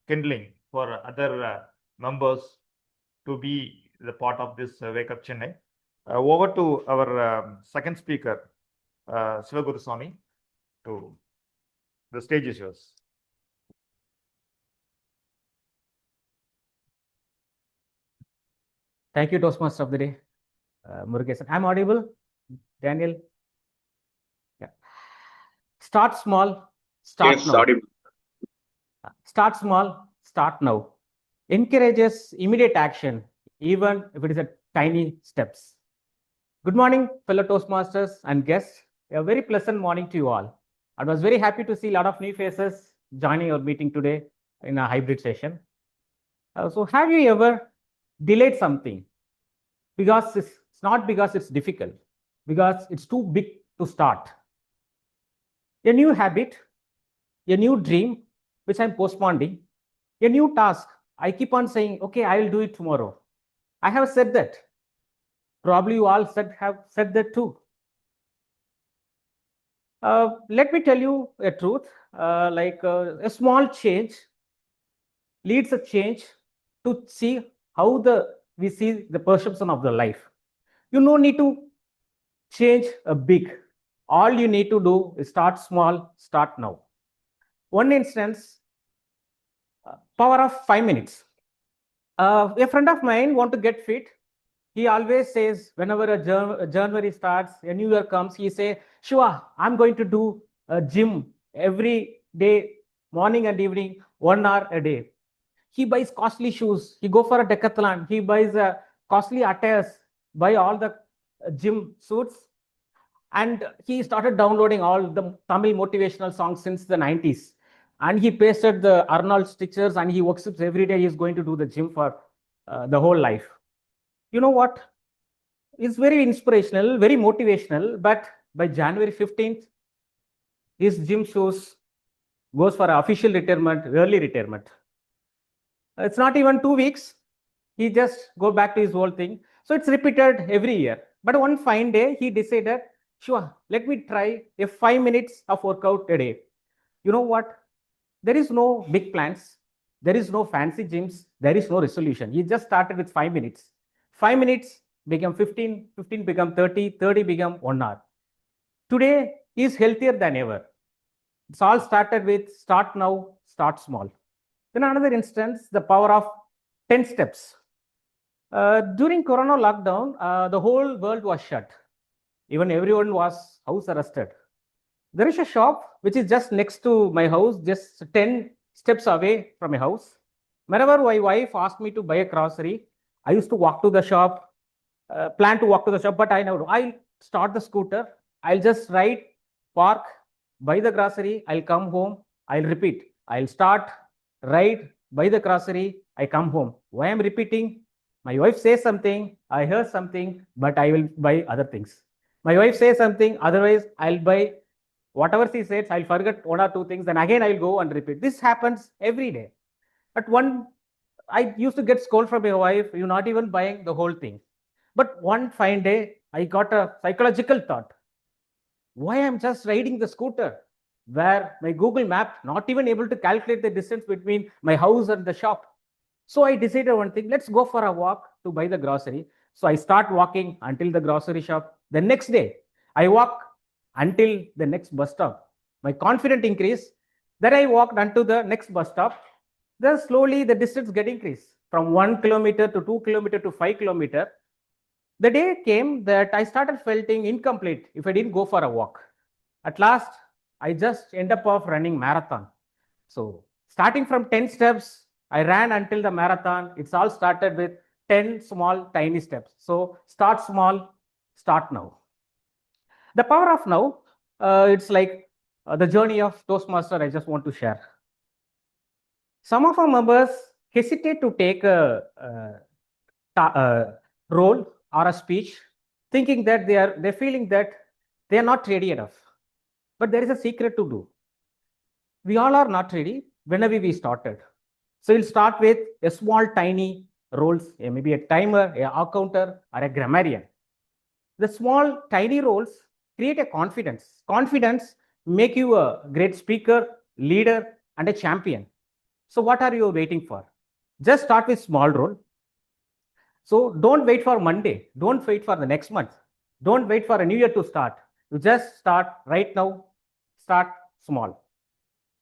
[SPEAKER 8] kindling for other members to be the part of this Wake Up Chennai. Over to our second speaker, SivaG Gurusamy. The stage is yours.
[SPEAKER 13] Thank you, Toastmaster of the day, Murugesan. I'm audible, Daniel? Yeah. Start small, start
[SPEAKER 1] Yes,
[SPEAKER 13] now.
[SPEAKER 1] audible.
[SPEAKER 13] Start small, start now. Encourages immediate action, even if it is a tiny steps. Good morning, fellow Toastmasters and guests. A very pleasant morning to you all. I was very happy to see a lot of new faces joining our meeting today in a hybrid session. So have you ever delayed something? Because it's not because it's difficult, because it's too big to start. A new habit, a new dream, which I'm postponing, a new task. I keep on saying, okay, I will do it tomorrow. I have said that. Probably you all have said that too. Let me tell you a truth, a small change leads a change to see how we see the perception of the life. You no need to change a big. All you need to do is start small, start now. One instance, power of 5 minutes. A friend of mine want to get fit. He always says, whenever a January starts, a new year comes, he say, sure, I'm going to do a gym every day, morning and evening, 1 hour a day. He buys costly shoes. He go for a decathlon. He buys costly attires, buy all the gym suits. And he started downloading all the Tamil motivational songs since the 90s. And he pasted the Arnold stickers, and he works every day. He's going to do the gym for the whole life. You know what? It's very inspirational, very motivational. But by January 15th, his gym shoes goes for official retirement, early retirement. It's not even 2 weeks. He just go back to his whole thing. So it's repeated every year. But one fine day, he decided, sure, let me try a 5 minutes of workout a day. You know what? There is no big plans. There is no fancy gyms. There is no resolution. He just started with 5 minutes. 5 minutes become 15, 15 become 30, 30 become 1 hour. Today, he is healthier than ever. It's all started with start now, start small. Then another instance, the power of 10 steps. During Corona lockdown, the whole world was shut. Even everyone was house arrested. There is a shop which is just next to my house, just 10 steps away from my house. Whenever my wife asked me to buy a grocery, I used to walk to the shop, plan to walk to the shop, but I never do. I'll start the scooter, I'll just ride, park, buy the grocery, I'll come home, I'll repeat. I'll start, ride, buy the grocery, I come home. Why I'm repeating? My wife says something, I hear something, but I will buy other things. My wife says something, otherwise I'll buy whatever she says, I'll forget 1 or 2 things, then again I'll go and repeat. This happens every day. But I used to get scolded from my wife, you're not even buying the whole thing. But one fine day, I got a psychological thought. Why I'm just riding the scooter, where my Google map not even able to calculate the distance between my house and the shop. So I decided one thing, let's go for a walk to buy the grocery. So I start walking until the grocery shop. The next day, I walk until the next bus stop. My confidence increased. Then I walked until the next bus stop. Then slowly the distance get increased from 1 kilometer to 2 kilometer to 5 kilometer. The day came that I started feeling incomplete if I didn't go for a walk. At last, I just end up of running marathon. So starting from 10 steps, I ran until the marathon. It's all started with 10 small, tiny steps. So start small, start now. The power of now, it's like the journey of Toastmaster I just want to share. Some of our members hesitate to take a role or a speech, thinking that they're feeling that they are not ready enough. But there is a secret to do. We all are not ready whenever we started. So we'll start with a small, tiny roles, maybe a timer, a accounter, or a grammarian. The small, tiny roles create a confidence. Confidence make you a great speaker, leader, and a champion. So what are you waiting for? Just start with small role. So don't wait for Monday. Don't wait for the next month. Don't wait for a new year to start. You just start right now. Start small.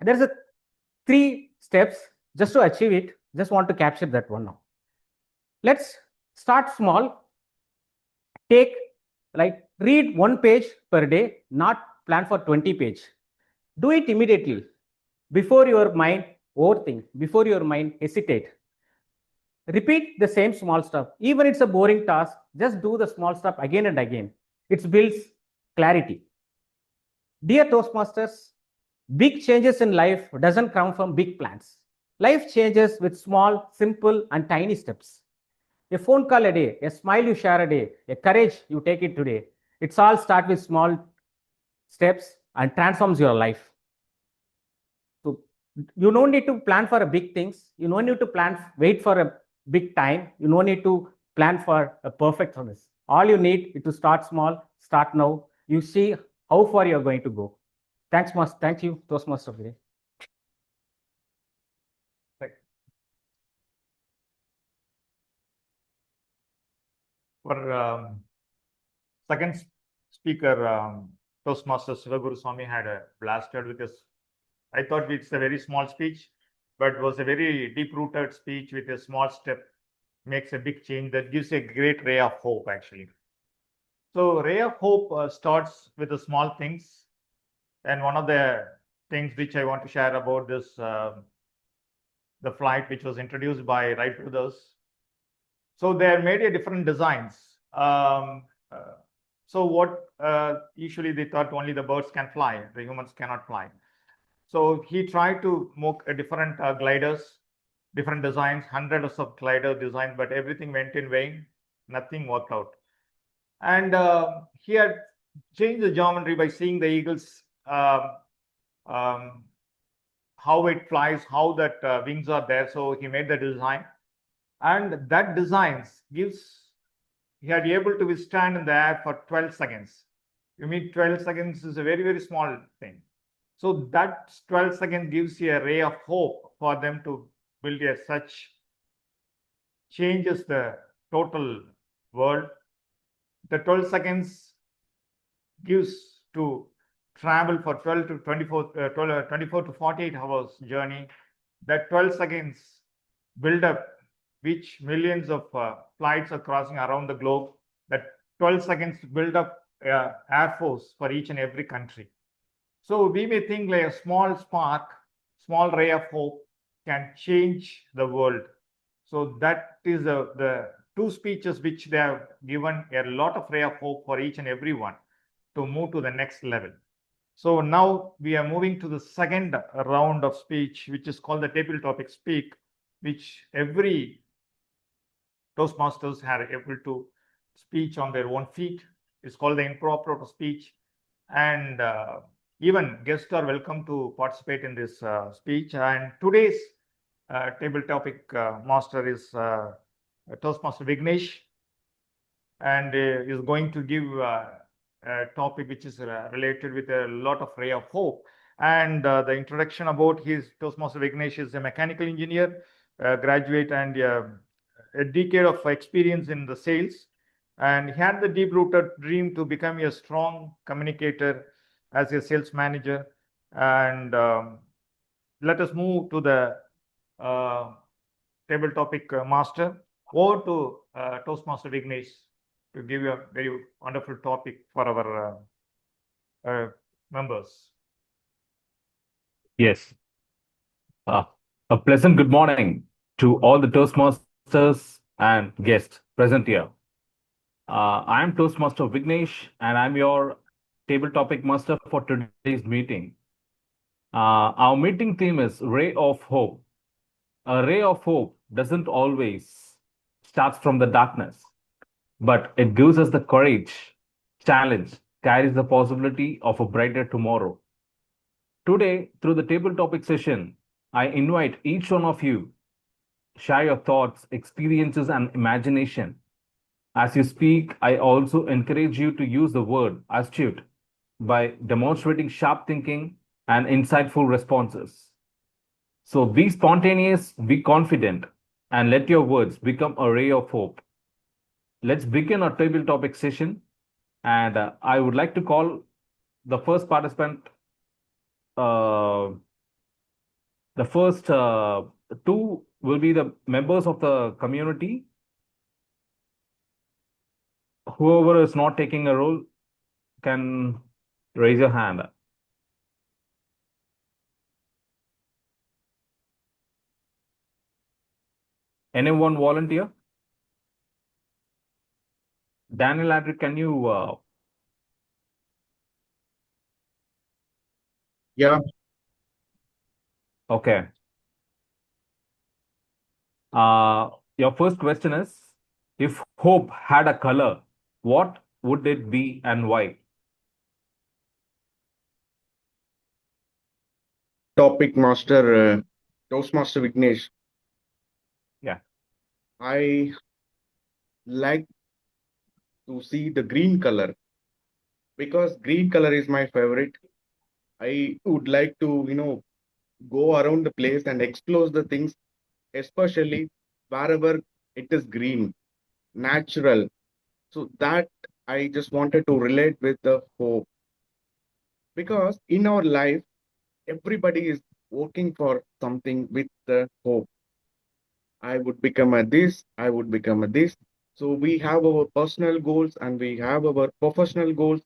[SPEAKER 13] There's a 3 steps just to achieve it. Just want to capture that one now. Let's start small. Take read 1 page per day, not plan for 20 pages. Do it immediately before your mind overthink, before your mind hesitate. Repeat the same small stuff. Even it's a boring task, just do the small stuff again and again. It builds clarity. Dear Toastmasters, big changes in life doesn't come from big plans. Life changes with small, simple, and tiny steps. A phone call a day, a smile you share a day, a courage you take it today. It's all start with small steps and transforms your life. So you don't need to plan for a big things. You don't need to wait for a big time. You don't need to plan for a perfect service. All you need is to start small, start now. You see how far you're going to go. Thanks, Master. Thank you, Toastmaster.
[SPEAKER 8] For second speaker, Toastmaster SivaG had a blasted with his. I thought it's a very small speech, but it was a very deep-rooted speech with a small step, makes a big change that gives a great ray of hope, actually. So ray of hope starts with the small things. And one of the things which I want to share about this, the flight which was introduced by Wright Brothers. So they made a different designs. So what usually they thought only the birds can fly, the humans cannot fly. So he tried to make a different gliders, different designs, hundreds of glider designs, but everything went in vain. Nothing worked out. And he had changed the geometry by seeing the eagles, how it flies, how that wings are there. So he made the design, and that designs gives, he had able to withstand in the air for 12 seconds. You mean 12 seconds is a very, very small thing. So that 12 seconds gives you a ray of hope for them to build a such, changes the total world. The 12 seconds gives to travel for 12 to 24, 24 to 48 hours journey. That 12 seconds build up, which millions of flights are crossing around the globe. That 12 seconds build up air force for each and every country. So we may think like a small spark, small ray of hope can change the world. So that is the 2 speeches which they have given a lot of ray of hope for each and every one to move to the next level. So now we are moving to the second round of speech, which is called the table topic speak, which every Toastmasters are able to speak on their own feet. It's called the improper speech. And even guests are welcome to participate in this speech. And today's table topic master is Toastmaster Vignesh, and is going to give a topic which is related with a lot of ray of hope. And the introduction about his Toastmaster Vignesh is a mechanical engineer, graduate, and a decade of experience in the sales. And he had the deep-rooted dream to become a strong communicator as a sales manager. And let us move to the table topic master. Over to Toastmaster Vignesh to give you a very wonderful topic for our members.
[SPEAKER 14] Yes. A pleasant good morning to all the Toastmasters and guests present here. I am Toastmaster Vignesh, and I'm your table topic master for today's meeting. Our meeting theme is Ray of Hope. A ray of hope doesn't always start from the darkness, but it gives us the courage, challenge, carries the possibility of a brighter tomorrow. Today, through the table topic session, I invite each one of you share your thoughts, experiences, and imagination. As you speak, I also encourage you to use the word astute by demonstrating sharp thinking and insightful responses. So be spontaneous, be confident, and let your words become a ray of hope. Let's begin our table topic session. And I would like to call the first participant. The first two will be the members of the community. Whoever is not taking a role can raise your hand. Anyone volunteer? Daniel Andrew, can you?
[SPEAKER 1] Yeah.
[SPEAKER 14] Okay. Your first question is, if hope had a color, what would it be and why?
[SPEAKER 1] Topic master, Toastmaster Vignesh.
[SPEAKER 14] Yeah.
[SPEAKER 1] I like to see the green color because green color is my favorite. I would like to, go around the place and explore the things, especially wherever it is green, natural. So that I just wanted to relate with the hope because in our life, everybody is working for something with the hope. I would become a this, I would become a this. So we have our personal goals and we have our professional goals.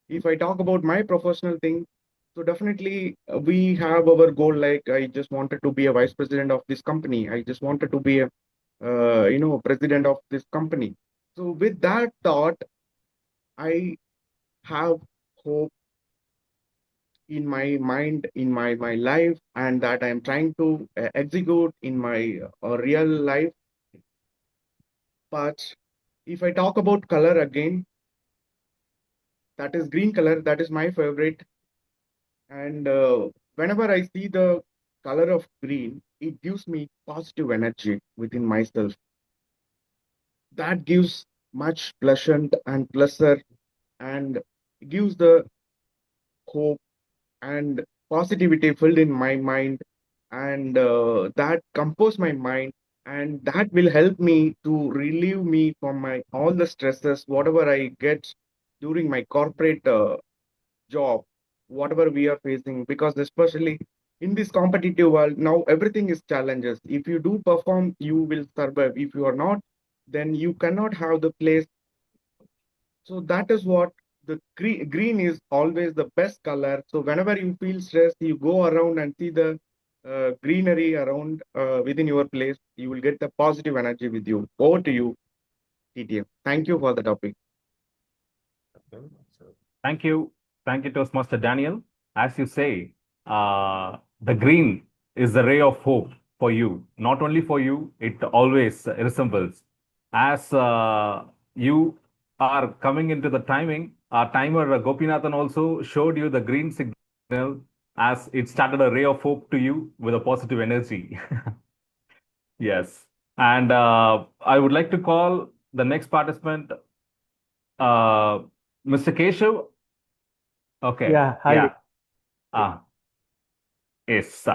[SPEAKER 1] If I talk about my professional thing, so definitely we have our goal. Like I just wanted to be a vice president of this company. I just wanted to be a, president of this company. So with that thought, I have hope in my mind, in my life, and that I'm trying to execute in my real life. But if I talk about color again, that is green color. That is my favorite. And whenever I see the color of green, it gives me positive energy within myself. That gives much pleasant and pleasure and gives the hope and positivity filled in my mind, and that compose my mind, and that will help me to relieve me from my all the stresses whatever I get during my corporate job, whatever we are facing, because especially in this competitive world now everything is challenges. If you do perform, you will survive. If you are not, then you cannot have the place. So that is what the green is always the best color. So whenever you feel stressed, you go around and see the greenery around within your place, you will get the positive energy with you. Over to you, TTM. Thank you for the topic.
[SPEAKER 14] Thank you. Thank you, Toastmaster Daniel. As you say, the green is the ray of hope for you. Not only for you, it always resembles. As you are coming into the timing, our timer Gopinathan also showed you the green signal as it started a ray of hope to you with a positive energy. Yes. And I would like to call the next participant, Mr. Keshav. Okay.
[SPEAKER 15] Yeah, hi.
[SPEAKER 14] Yeah. Yes.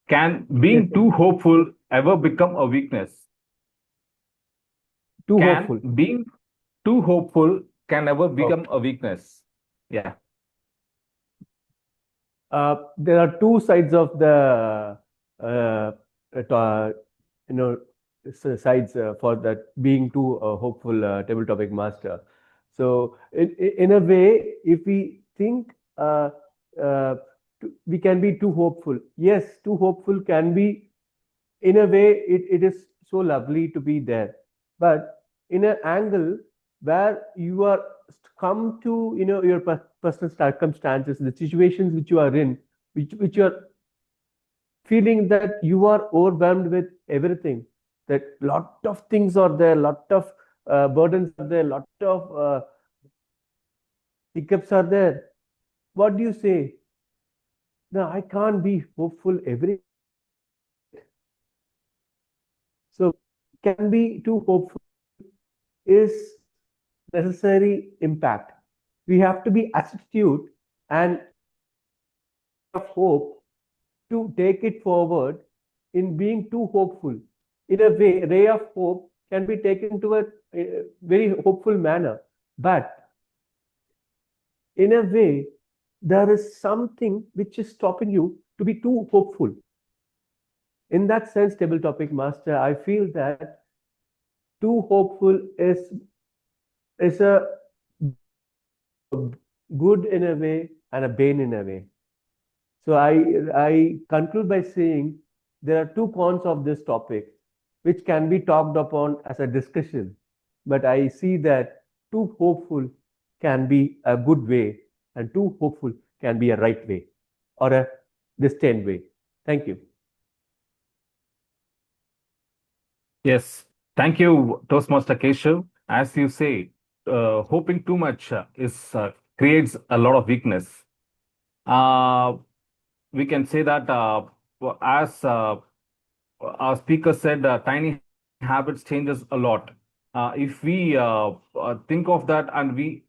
[SPEAKER 14] Can being too hopeful ever become a weakness?
[SPEAKER 15] Too
[SPEAKER 14] Can
[SPEAKER 15] hopeful.
[SPEAKER 14] being too hopeful can ever become a weakness? Yeah.
[SPEAKER 15] There are two sides of the sides for that being too hopeful table topic master. So in a way, if we think we can be too hopeful, yes, too hopeful can be, in a way it is so lovely to be there, but in an angle where you are come to your personal circumstances, the situations which you are in, which you are feeling that you are overwhelmed with everything, that lot of things are there, lot of burdens are there, lot of hiccups are there. What do you say? No, I can't be hopeful every. So can be too hopeful is necessary impact. We have to be astute and of hope to take it forward. In being too hopeful, in a way, ray of hope can be taken to a very hopeful manner, but in a way, there is something which is stopping you to be too hopeful. In that sense, table topic master, I feel that too hopeful is a good in a way and a bane in a way. So I conclude by saying there are two cons of this topic which can be talked upon as a discussion, but I see that too hopeful can be a good way and too hopeful can be a right way or a distant way. Thank you.
[SPEAKER 14] Yes, thank you, Toastmaster Keshav. As you say, hoping too much creates a lot of weakness. We can say that as our speaker said, tiny habits changes a lot. If we think of that and we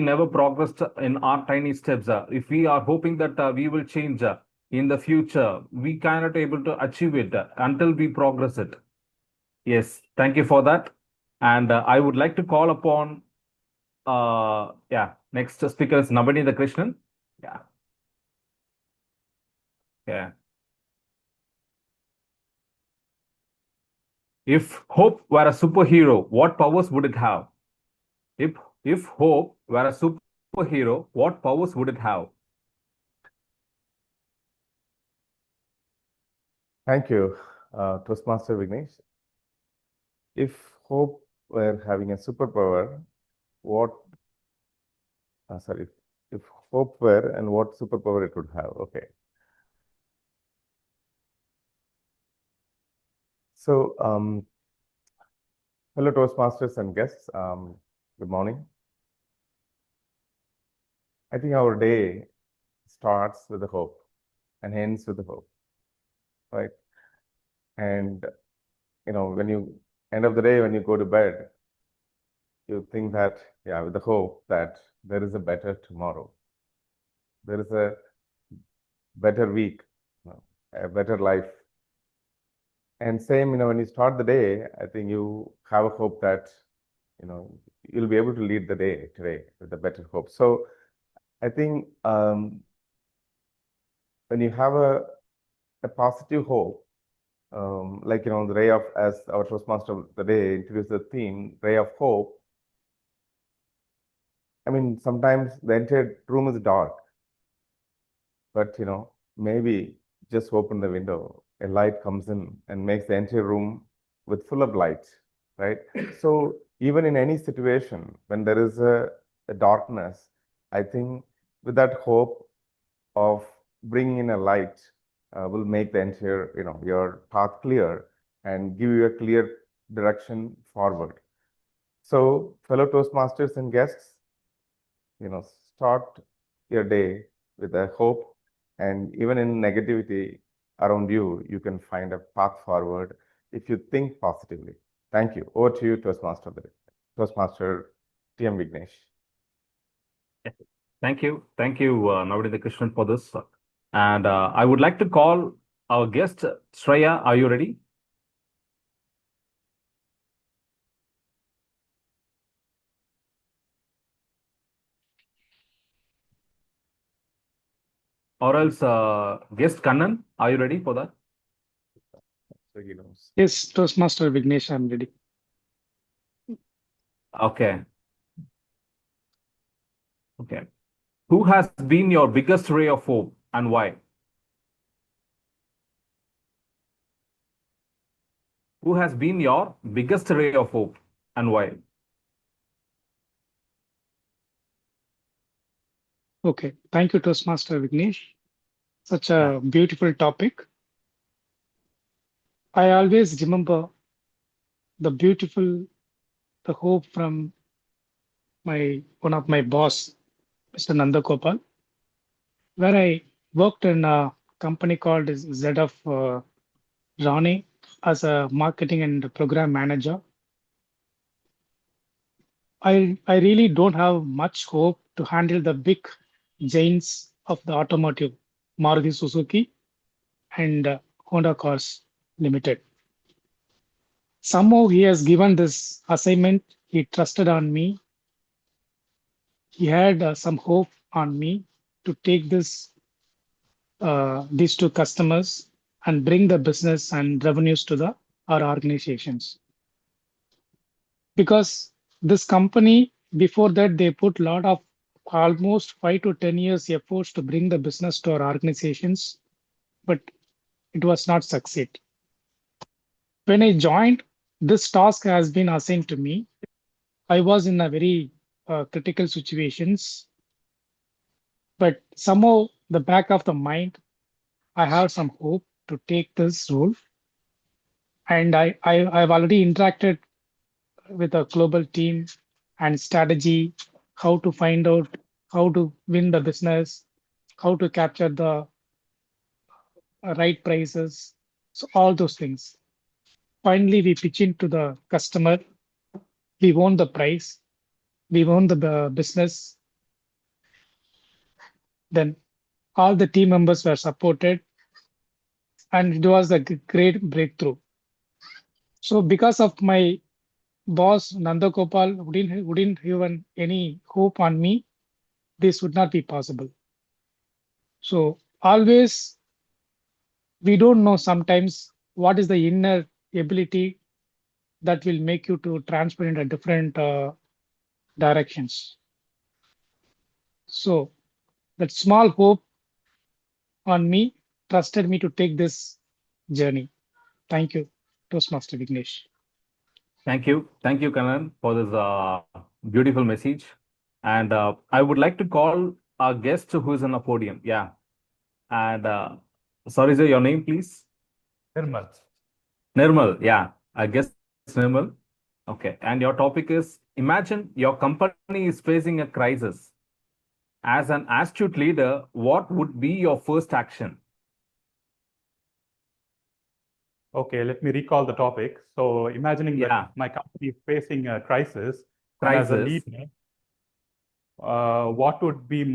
[SPEAKER 14] never progressed in our tiny steps, if we are hoping that we will change in the future, we cannot able to achieve it until we progress it. Yes, thank you for that. And I would like to call upon, next speaker is Navani Krishnan. Yeah. Yeah. If hope were a superhero, what powers would it have? If hope were a superhero, what powers would it have?
[SPEAKER 12] Thank you, Toastmaster Vignesh. If hope were having a superpower, what, if hope were and what superpower it would have, okay. So, hello Toastmasters and guests, good morning. I think our day starts with a hope and ends with a hope, right? And, when you, end of the day, when you go to bed, you think that, yeah, with the hope that there is a better tomorrow. There is a better week, a better life. And same, when you start the day, I think you have a hope that, you'll be able to lead the day today with a better hope. So I think when you have a positive hope, like, the ray of, as our Toastmaster of the day introduced the theme, ray of hope. I mean, sometimes the entire room is dark, but, maybe just open the window, a light comes in and makes the entire room with full of light, right? So even in any situation, when there is a darkness, I think with that hope of bringing in a light will make the entire, your path clear and give you a clear direction forward. So fellow Toastmasters and guests, start your day with a hope, and even in negativity around you, you can find a path forward if you think positively. Thank you. Over to you, Toastmaster TM Vignesh.
[SPEAKER 14] Thank you. Thank you, Navani Krishnan, for this. And I would like to call our guest, Shreya. Are you ready? Or else, guest Kannan, are you ready for that?
[SPEAKER 12] So he knows.
[SPEAKER 3] Yes, Toastmaster Vignesh, I'm ready.
[SPEAKER 14] Okay. Okay. Who has been your biggest ray of hope and why? Who has been your biggest ray of hope and why?
[SPEAKER 3] Okay, thank you, Toastmaster Vignesh. Such a beautiful topic. I always remember the hope from one of my boss, Mr. Nandagopal, where I worked in a company called ZF Rani as a marketing and program manager. I really don't have much hope to handle the big giants of the automotive, Maruti Suzuki and Honda Cars Limited. Somehow he has given this assignment. He trusted on me. He had some hope on me to take these two customers and bring the business and revenues to our organizations. Because this company, before that, they put a lot of almost 5 to 10 years efforts to bring the business to our organizations, but it was not succeed. When I joined, this task has been assigned to me. I was in a very critical situations, but somehow the back of the mind, I have some hope to take this role. And I've already interacted with a global team and strategy, how to find out how to win the business, how to capture the right prices. So all those things. Finally, we pitch into the customer. We won the price. We won the business. Then all the team members were supported, and it was a great breakthrough. So because of my boss Nandagopal wouldn't even any hope on me, this would not be possible. So always we don't know sometimes what is the inner ability that will make you to transfer in a different directions. So that small hope on me trusted me to take this journey. Thank you, Toastmaster Vignesh.
[SPEAKER 14] Thank you, Kannan, for this beautiful message. And I would like to call our guest who is on the podium. Yeah, and sorry, sir, your name, please.
[SPEAKER 8] Nirmal.
[SPEAKER 14] Nirmal, yeah, I guess Nirmal. Okay, and your topic is: imagine your company is facing a crisis. As an astute leader, what would be your first action?
[SPEAKER 11] Okay, let me recall the topic. So, imagining that my company is facing a crisis, and as a leader, what would be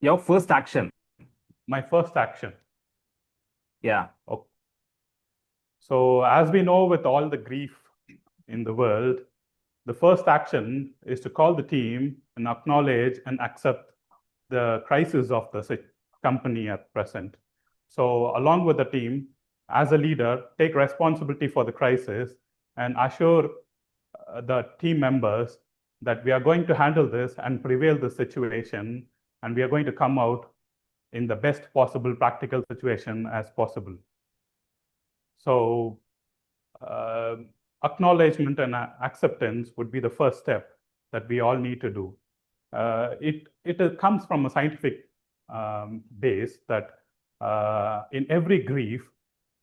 [SPEAKER 14] your first action?
[SPEAKER 11] My first action.
[SPEAKER 14] Yeah.
[SPEAKER 11] Okay. So, as we know, with all the grief in the world, the first action is to call the team and acknowledge and accept the crisis of the company at present. So, along with the team, as a leader, take responsibility for the crisis and assure the team members that we are going to handle this and prevail the situation, and we are going to come out in the best possible practical situation as possible. So, acknowledgement and acceptance would be the first step that we all need to do. It comes from a scientific base that in every grief,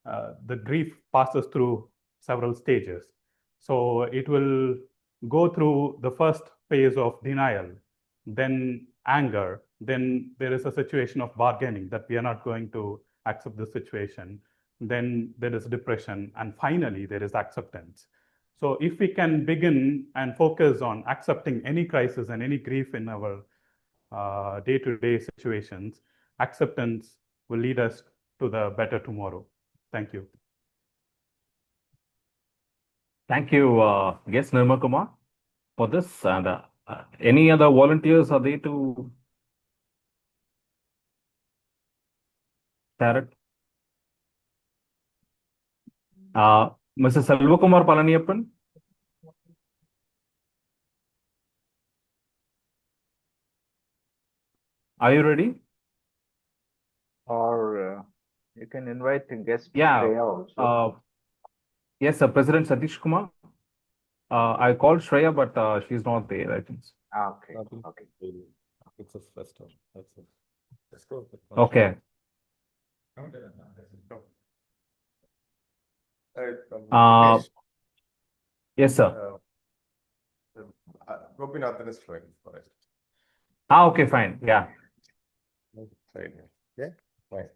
[SPEAKER 11] the grief passes through several stages. So it will go through the first phase of denial, then anger, then there is a situation of bargaining that we are not going to accept the situation. Then there is depression, and finally there is acceptance. So if we can begin and focus on accepting any crisis and any grief in our day-to-day situations, acceptance will lead us to the better tomorrow. Thank you.
[SPEAKER 14] Thank you, yes, Nirmal Kumar, for this. And any other volunteers are there to share it? Mr. Selvakumar Palaniappan. Are you ready?
[SPEAKER 2] Or you can invite the guest.
[SPEAKER 14] Yeah.
[SPEAKER 2] Also.
[SPEAKER 14] Yes, President Sathish Kumar. I called Shreya, but she's not there, I think.
[SPEAKER 2] Okay. Okay.
[SPEAKER 9] It's a first one. Let's go.
[SPEAKER 14] Okay.
[SPEAKER 12] Vignesh,
[SPEAKER 14] Yes, sir.
[SPEAKER 12] Gopinathan is trying for it.
[SPEAKER 14] Okay, fine. Yeah.
[SPEAKER 12] Right. Yeah, fine.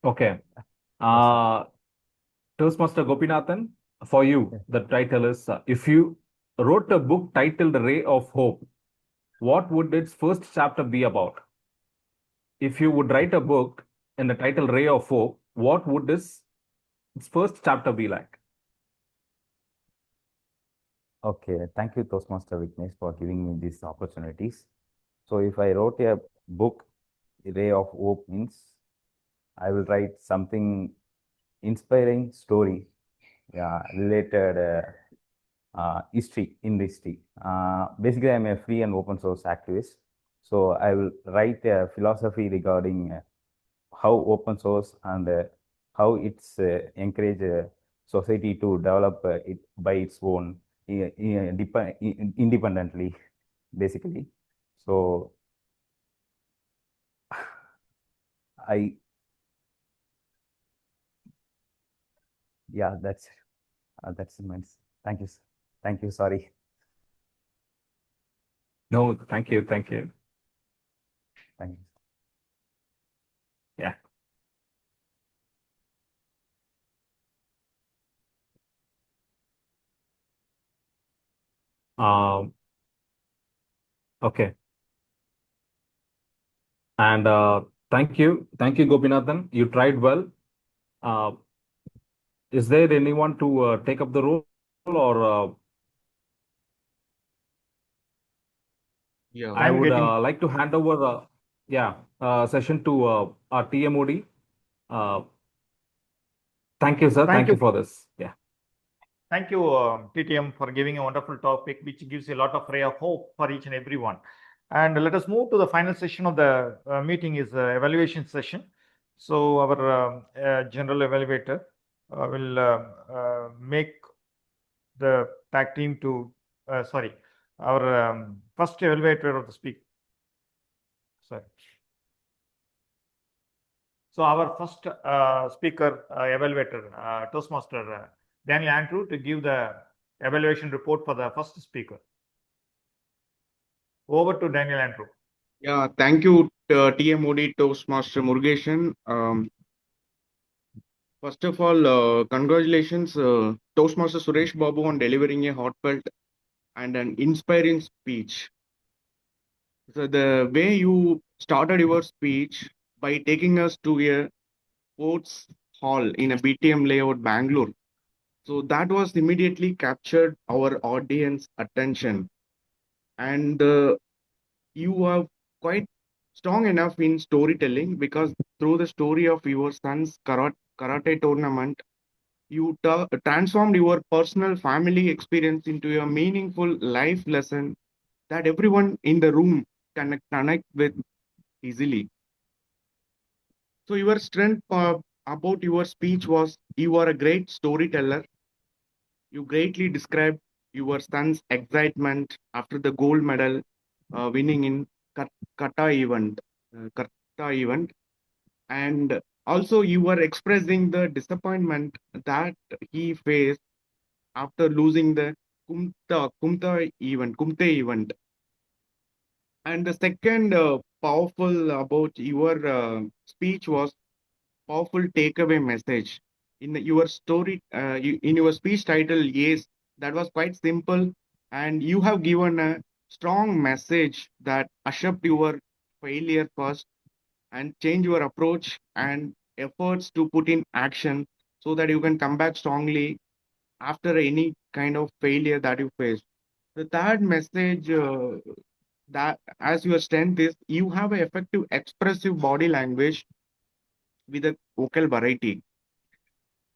[SPEAKER 14] Okay. Toastmaster Gopinathan, for you, the title is if you wrote a book titled Ray of Hope, what would its first chapter be about? If you would write a book in the title Ray of Hope, what would its first chapter be like?
[SPEAKER 9] Okay, thank you, Toastmaster Vignesh, for giving me these opportunities. So if I wrote a book, Ray of Hope means I will write something inspiring story, related history in history. Basically, I'm a free and open source activist. So I will write a philosophy regarding how open source and how it's encourage society to develop it by its own independently, basically. So yeah, that's immense. Thank you. Thank you. Sorry.
[SPEAKER 14] No, thank you. Thank you.
[SPEAKER 9] Thank you.
[SPEAKER 14] Yeah. Okay. And thank you, Gopinathan. You tried well. Is there anyone to take up the role, or
[SPEAKER 1] Yeah.
[SPEAKER 14] I would like to hand over the session to our TMOD. Thank you, sir. Thank you for this. Yeah.
[SPEAKER 8] Thank you, TTM, for giving a wonderful topic, which gives a lot of ray of hope for each and everyone. And let us move to the final session of the meeting is evaluation session. So our general evaluator will make the tag team to, our first evaluator of the speak. Sorry. So our first speaker, evaluator, Toastmaster Daniel Andrew, to give the evaluation report for the first speaker. Over to Daniel Andrew.
[SPEAKER 1] Yeah, thank you, TMOD Toastmaster Murugesan. First of all, congratulations, Toastmaster Suresh Babu, on delivering a heartfelt and an inspiring speech. So the way you started your speech by taking us to a sports hall in a BTM layout, Bangalore. So that was immediately captured our audience attention. And you are quite strong enough in storytelling, because through the story of your son's karate tournament, you transformed your personal family experience into a meaningful life lesson that everyone in the room can connect with easily. So your strength about your speech was you are a great storyteller. You greatly described your son's excitement after the gold medal winning in kata event. Kata event. And also you were expressing the disappointment that he faced after losing the Kumte event. And the second powerful about your speech was powerful takeaway message in your story, in your speech title. Yes, that was quite simple, and you have given a strong message that accept your failure first and change your approach and efforts to put in action, so that you can come back strongly after any kind of failure that you face. The third message, that as your strength is you have an effective expressive body language with a vocal variety.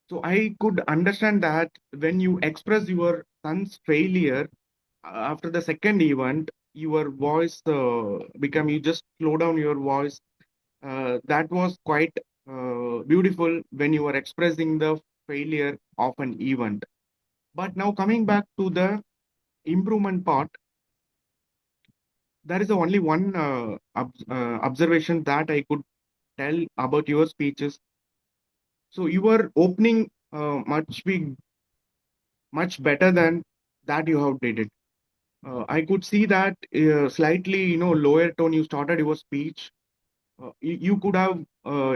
[SPEAKER 1] So I could understand that when you express your son's failure after the second event, your voice become, you just slow down your voice. That was quite beautiful when you were expressing the failure of an event. But now coming back to the improvement part, there is only one observation that I could tell about your speeches. So you were opening much better than that you have did it. I could see that slightly, lower tone you started your speech. You could have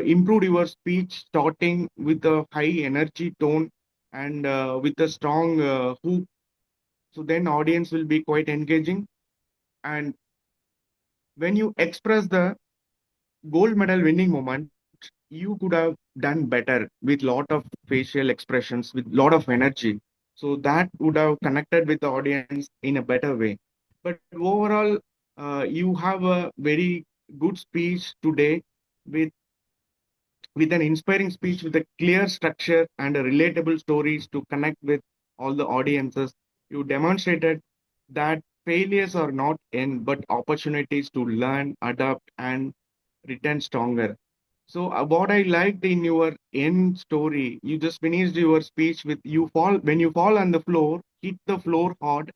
[SPEAKER 1] improved your speech starting with a high energy tone and with a strong hook. So then audience will be quite engaging. And when you express the gold medal winning moment, you could have done better with lot of facial expressions, with lot of energy. So that would have connected with the audience in a better way. But overall, you have a very good speech today with an inspiring speech with a clear structure and a relatable stories to connect with all the audiences. You demonstrated that failures are not end but opportunities to learn, adapt, and return stronger. So what I liked in your end story, you just finished your speech with you fall when you fall on the floor, hit the floor hard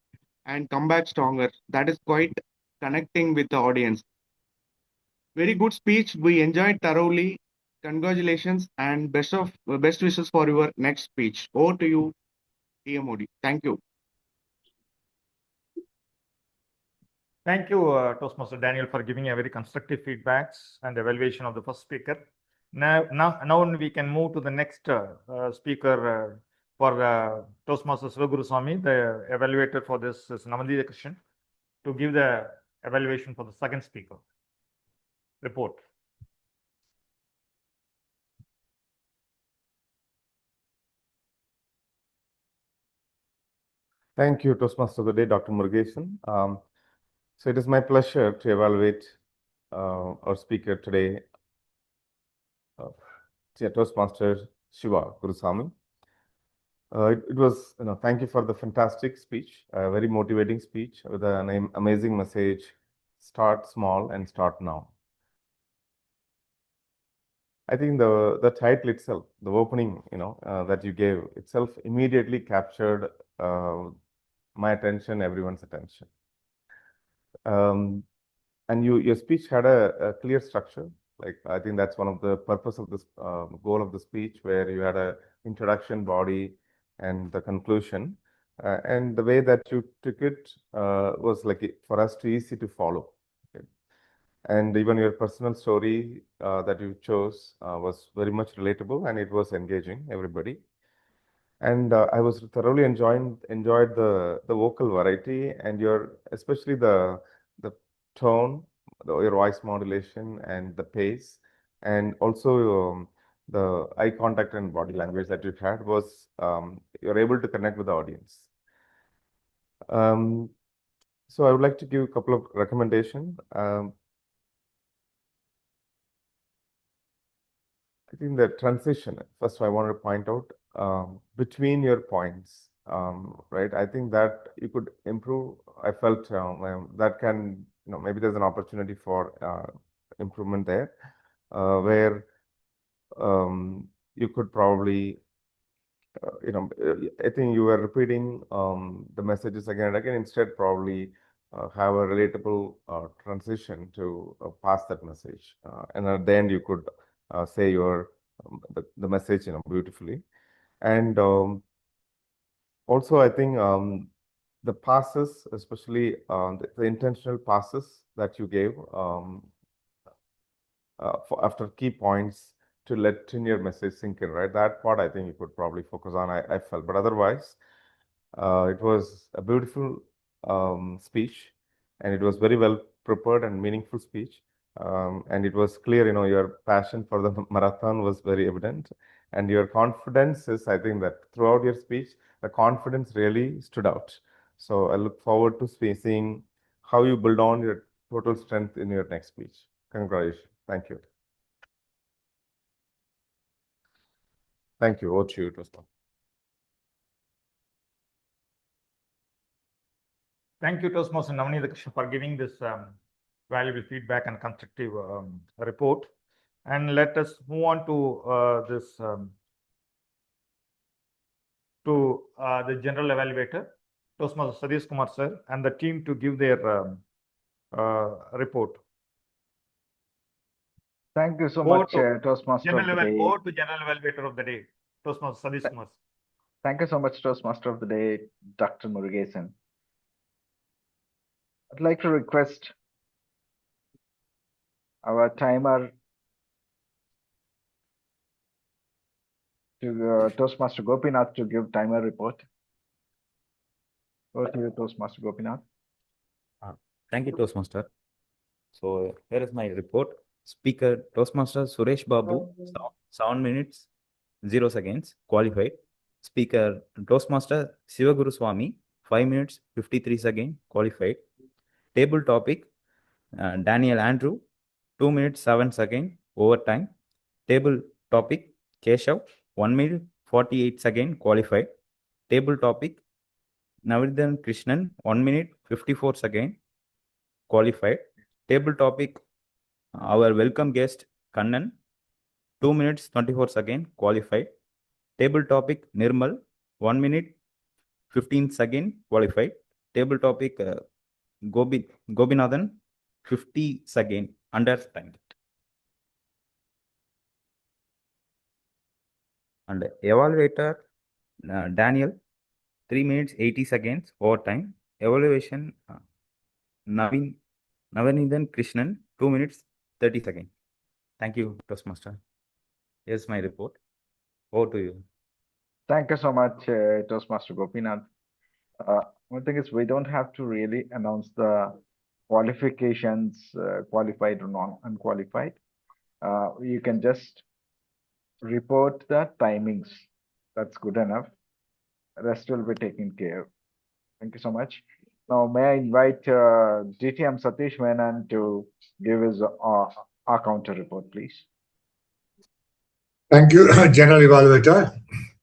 [SPEAKER 1] and come back stronger. That is quite connecting with the audience. Very good speech. We enjoyed thoroughly. Congratulations and best wishes for your next speech. Over to you, TMOD. Thank you.
[SPEAKER 8] Thank you, Toastmaster Daniel, for giving a very constructive feedbacks and evaluation of the first speaker. Now we can move to the next speaker for Toastmaster SivaG, the evaluator for this is Namandeep Krishnan, to give the evaluation for the second speaker. Report.
[SPEAKER 12] Thank you, Toastmaster of the Day, Dr. Murugesan. So it is my pleasure to evaluate our speaker today, Toastmaster Shiva Gurusamy. It was, thank you for the fantastic speech, a very motivating speech with an amazing message. Start small and start now. I think the title itself, the opening, that you gave itself immediately captured my attention, everyone's attention. And your speech had a clear structure. Like, I think that's one of the purpose of this goal of the speech, where you had a introduction, body, and the conclusion. And the way that you took it was like for us easy to follow. Okay. And even your personal story that you chose was very much relatable, and it was engaging everybody. And I was thoroughly enjoyed the vocal variety and especially the tone, your voice modulation and the pace, and also the eye contact and body language that you had was you're able to connect with the audience. So I would like to give a couple of recommendations. I think the transition, first I want to point out between your points, right? I think that you could improve. I felt that can, maybe there's an opportunity for improvement there, where you could probably, I think you were repeating the messages again and again. Instead, probably have a relatable transition to pass that message, and at the end you could say your the message, beautifully. And also, I think the passes, especially the intentional passes that you gave after key points to let in your message sink in, right? That part I think you could probably focus on, I felt. But otherwise, it was a beautiful speech, and it was very well prepared and meaningful speech. And it was clear, your passion for the marathon was very evident, and your confidence is, I think that throughout your speech, the confidence really stood out. So I look forward to seeing how you build on your total strength in your next speech. Congratulations. Thank you. Thank you. Over to you, Toastmaster.
[SPEAKER 8] Thank you, Toastmaster Namandeep Krishnan, for giving this valuable feedback and constructive report. And let us move on to this to the general evaluator, Toastmaster Sathish Kumar sir, and the team to give their report.
[SPEAKER 2] Thank you so
[SPEAKER 8] Over
[SPEAKER 2] much,
[SPEAKER 8] to
[SPEAKER 2] Toastmaster of the day.
[SPEAKER 8] Over to general evaluator of the day, Toastmaster Sathish Kumar.
[SPEAKER 2] Thank you so much, Toastmaster of the day, Dr. Murugesan. I'd like to request our timer to Toastmaster Gopinath to give timer report. Over to you, Toastmaster Gopinath.
[SPEAKER 9] Thank you, Toastmaster. So here is my report. Speaker Toastmaster Suresh Babu, 7 minutes, 0 seconds, qualified. Speaker Toastmaster SivaG Swami, 5 minutes, 53 seconds, qualified. Table topic, Daniel Andrew, 2 minutes, 7 seconds, overtime. Table topic, Keshav, 1 minute, 48 seconds, qualified. Table topic, Navardhan Krishnan, 1 minute, 54 seconds, qualified. Table topic, our welcome guest, Kannan, 2 minutes, 24 seconds, qualified. Table topic, Nirmal, 1 minute, 15 seconds, qualified. Table topic, Gobinathan, 50 seconds, under time. And evaluator, Daniel, 3 minutes, 80 seconds, overtime. Evaluation, Naveenithan Krishnan, 2 minutes, 30 seconds. Thank you, Toastmaster. Here's my report. Over to you.
[SPEAKER 2] Thank you so much, Toastmaster Gopinath. One thing is we don't have to really announce the qualifications, qualified or non-unqualified. You can just report the timings. That's good enough. The rest will be taken care of. Thank you so much. Now, may I invite DTM Sathish Menon to give his our counter report, please.
[SPEAKER 10] Thank you, General Evaluator.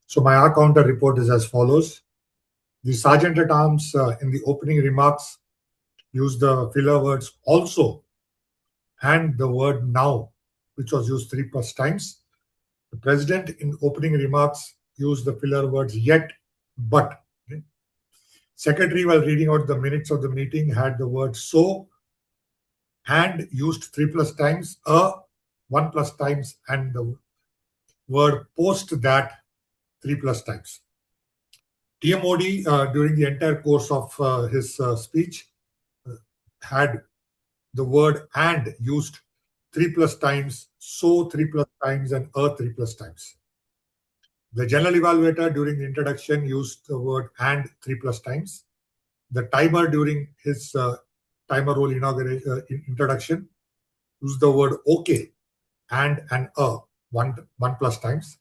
[SPEAKER 10] So my R counter report is as follows. The Sergeant at Arms in the opening remarks used the filler words also and the word now, which was used 3+ times. The President in opening remarks used the filler words yet, but. Okay. Secretary, while reading out the minutes of the meeting, had the word so and used 3+ times, 1+ times, and the word post that 3+ times. TMOD during the entire course of his speech had the word and used 3+ times, so 3+ times, and 3+ times. The general evaluator during the introduction used the word and 3+ times. The timer during his timer role introduction used the word okay and 1+ times.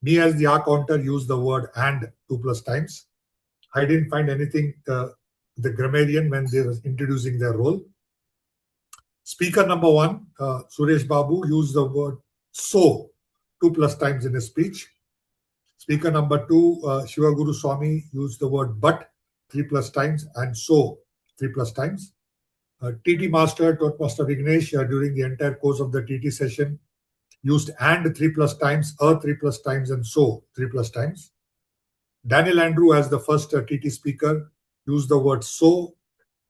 [SPEAKER 10] Me as the R counter used the word and 2+ times. I didn't find anything the grammarian when they were introducing their role. Speaker number 1, Suresh Babu, used the word so 2+ times in his speech. Speaker number 2, SivaG Swami, used the word but 3+ times and so 3+ times. TT Master, Toastmaster Vignesh, during the entire course of the TT session, used and 3+ times, 3+ times, and so 3+ times. Daniel Andrew, as the first TT speaker, used the word so,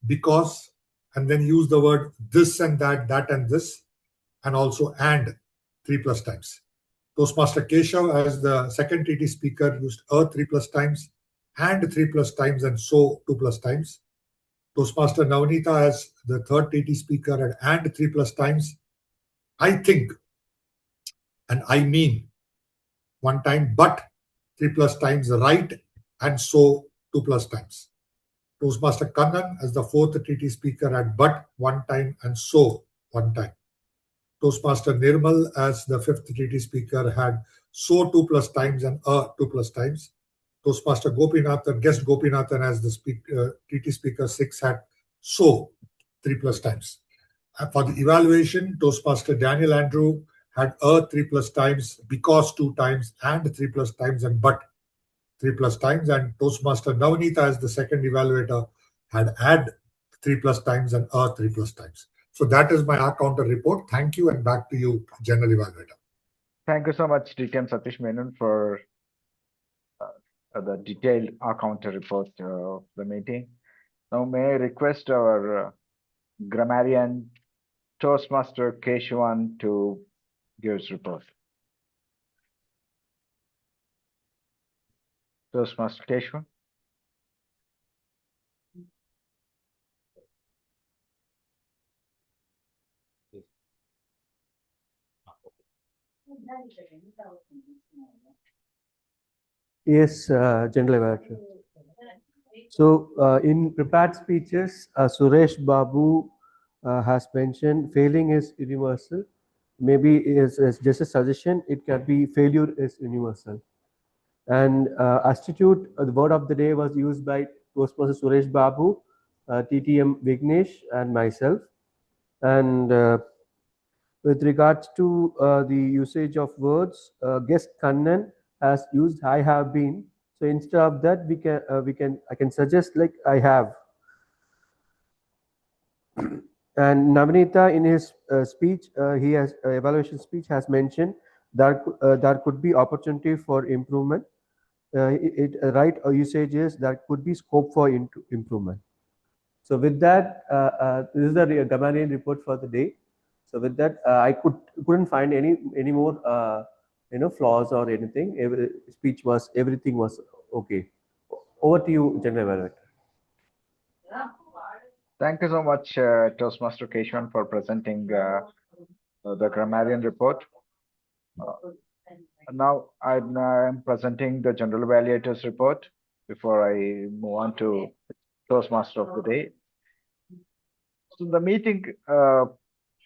[SPEAKER 10] because, and then used the word this and that and this, and also and 3+ times. Toastmaster Keshav, as the second TT speaker, used 3+ times, and 3+ times, and so 2+ times. Toastmaster Navneeta, as the third TT speaker, had and 3+ times, I think, and I mean 1 time, but 3+ times, right, and so 2+ times. Toastmaster Kannan, as the fourth TT speaker, had but 1 time and so 1 time. Toastmaster Nirmal, as the fifth TT speaker, had so 2+ times and 2+ times. Toastmaster Gopinathan, guest Gopinathan, as the TT speaker 6, had so 3+ times. For the evaluation, Toastmaster Daniel Andrew had 3+ times, because 2 times, and 3+ times, and but 3+ times. And Toastmaster Navneeta, as the second evaluator, had 3+ times and 3+ times. So that is my R counter report. Thank you, and back to you, General Evaluator.
[SPEAKER 2] Thank you so much, DTM Sathish Menon, for the detailed counter report of the meeting. Now, may I request our grammarian Toastmaster Keshavan to give his report. Toastmaster Keshavan.
[SPEAKER 7] Yes, General Evaluator. So, in prepared speeches, Suresh Babu has mentioned failing is universal. Maybe is just a suggestion. It can be failure is universal. And Astute, the word of the day was used by Toastmaster Suresh Babu, TTM Vignesh, and myself. And with regards to the usage of words, guest Kannan has used "I have been." So instead of that, I can suggest like "I have." And Navneeta in his speech, he has evaluation speech has mentioned that there could be opportunity for improvement. Right usage is there could be scope for improvement. So with that, this is the grammarian report for the day. So with that, I couldn't find any more flaws or anything. Everything was okay. Over to you, General Evaluator.
[SPEAKER 2] Thank you so much, Toastmaster Keshavan, for presenting the grammarian report. Now I'm presenting the General Evaluator's report before I move on to Toastmaster of the day. So the meeting, a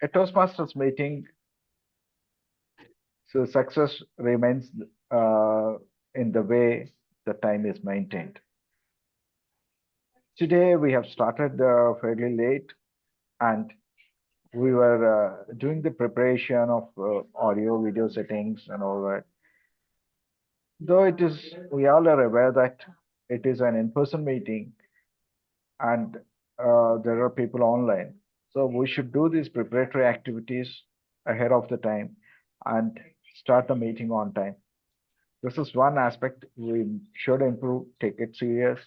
[SPEAKER 2] Toastmasters meeting, so success remains in the way the time is maintained. Today we have started fairly late, and we were doing the preparation of audio, video settings, and all that. Though we all are aware that it is an in-person meeting, and there are people online. So we should do these preparatory activities ahead of the time and start the meeting on time. This is one aspect we should improve, take it serious,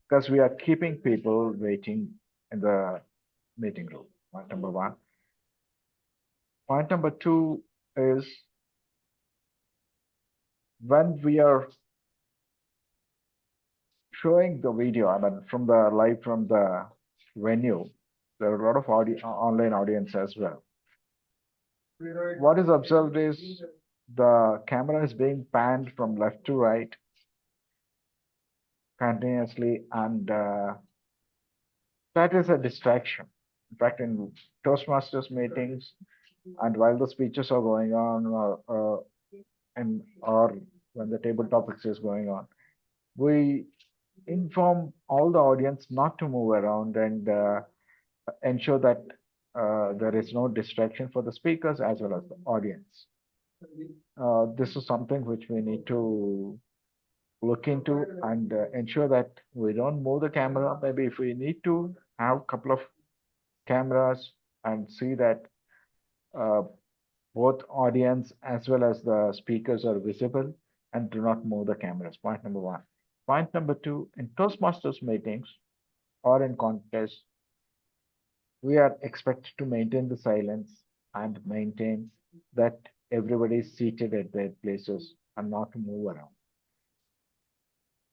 [SPEAKER 2] because we are keeping people waiting in the meeting room. Point number one. Point number two is when we are showing the video, I mean, from the venue, there are a lot of online audience as well. What is observed is the camera is being panned from left to right continuously, and that is a distraction. In fact, in Toastmasters meetings, and while the speeches are going on, or when the table topics is going on, we inform all the audience not to move around and ensure that there is no distraction for the speakers as well as the audience. This is something which we need to look into and ensure that we don't move the camera. Maybe if we need to have a couple of cameras and see that both audience as well as the speakers are visible and do not move the cameras. Point number one. Point number two, in Toastmasters meetings or in contests, we are expected to maintain the silence and maintain that everybody is seated at their places and not to move around.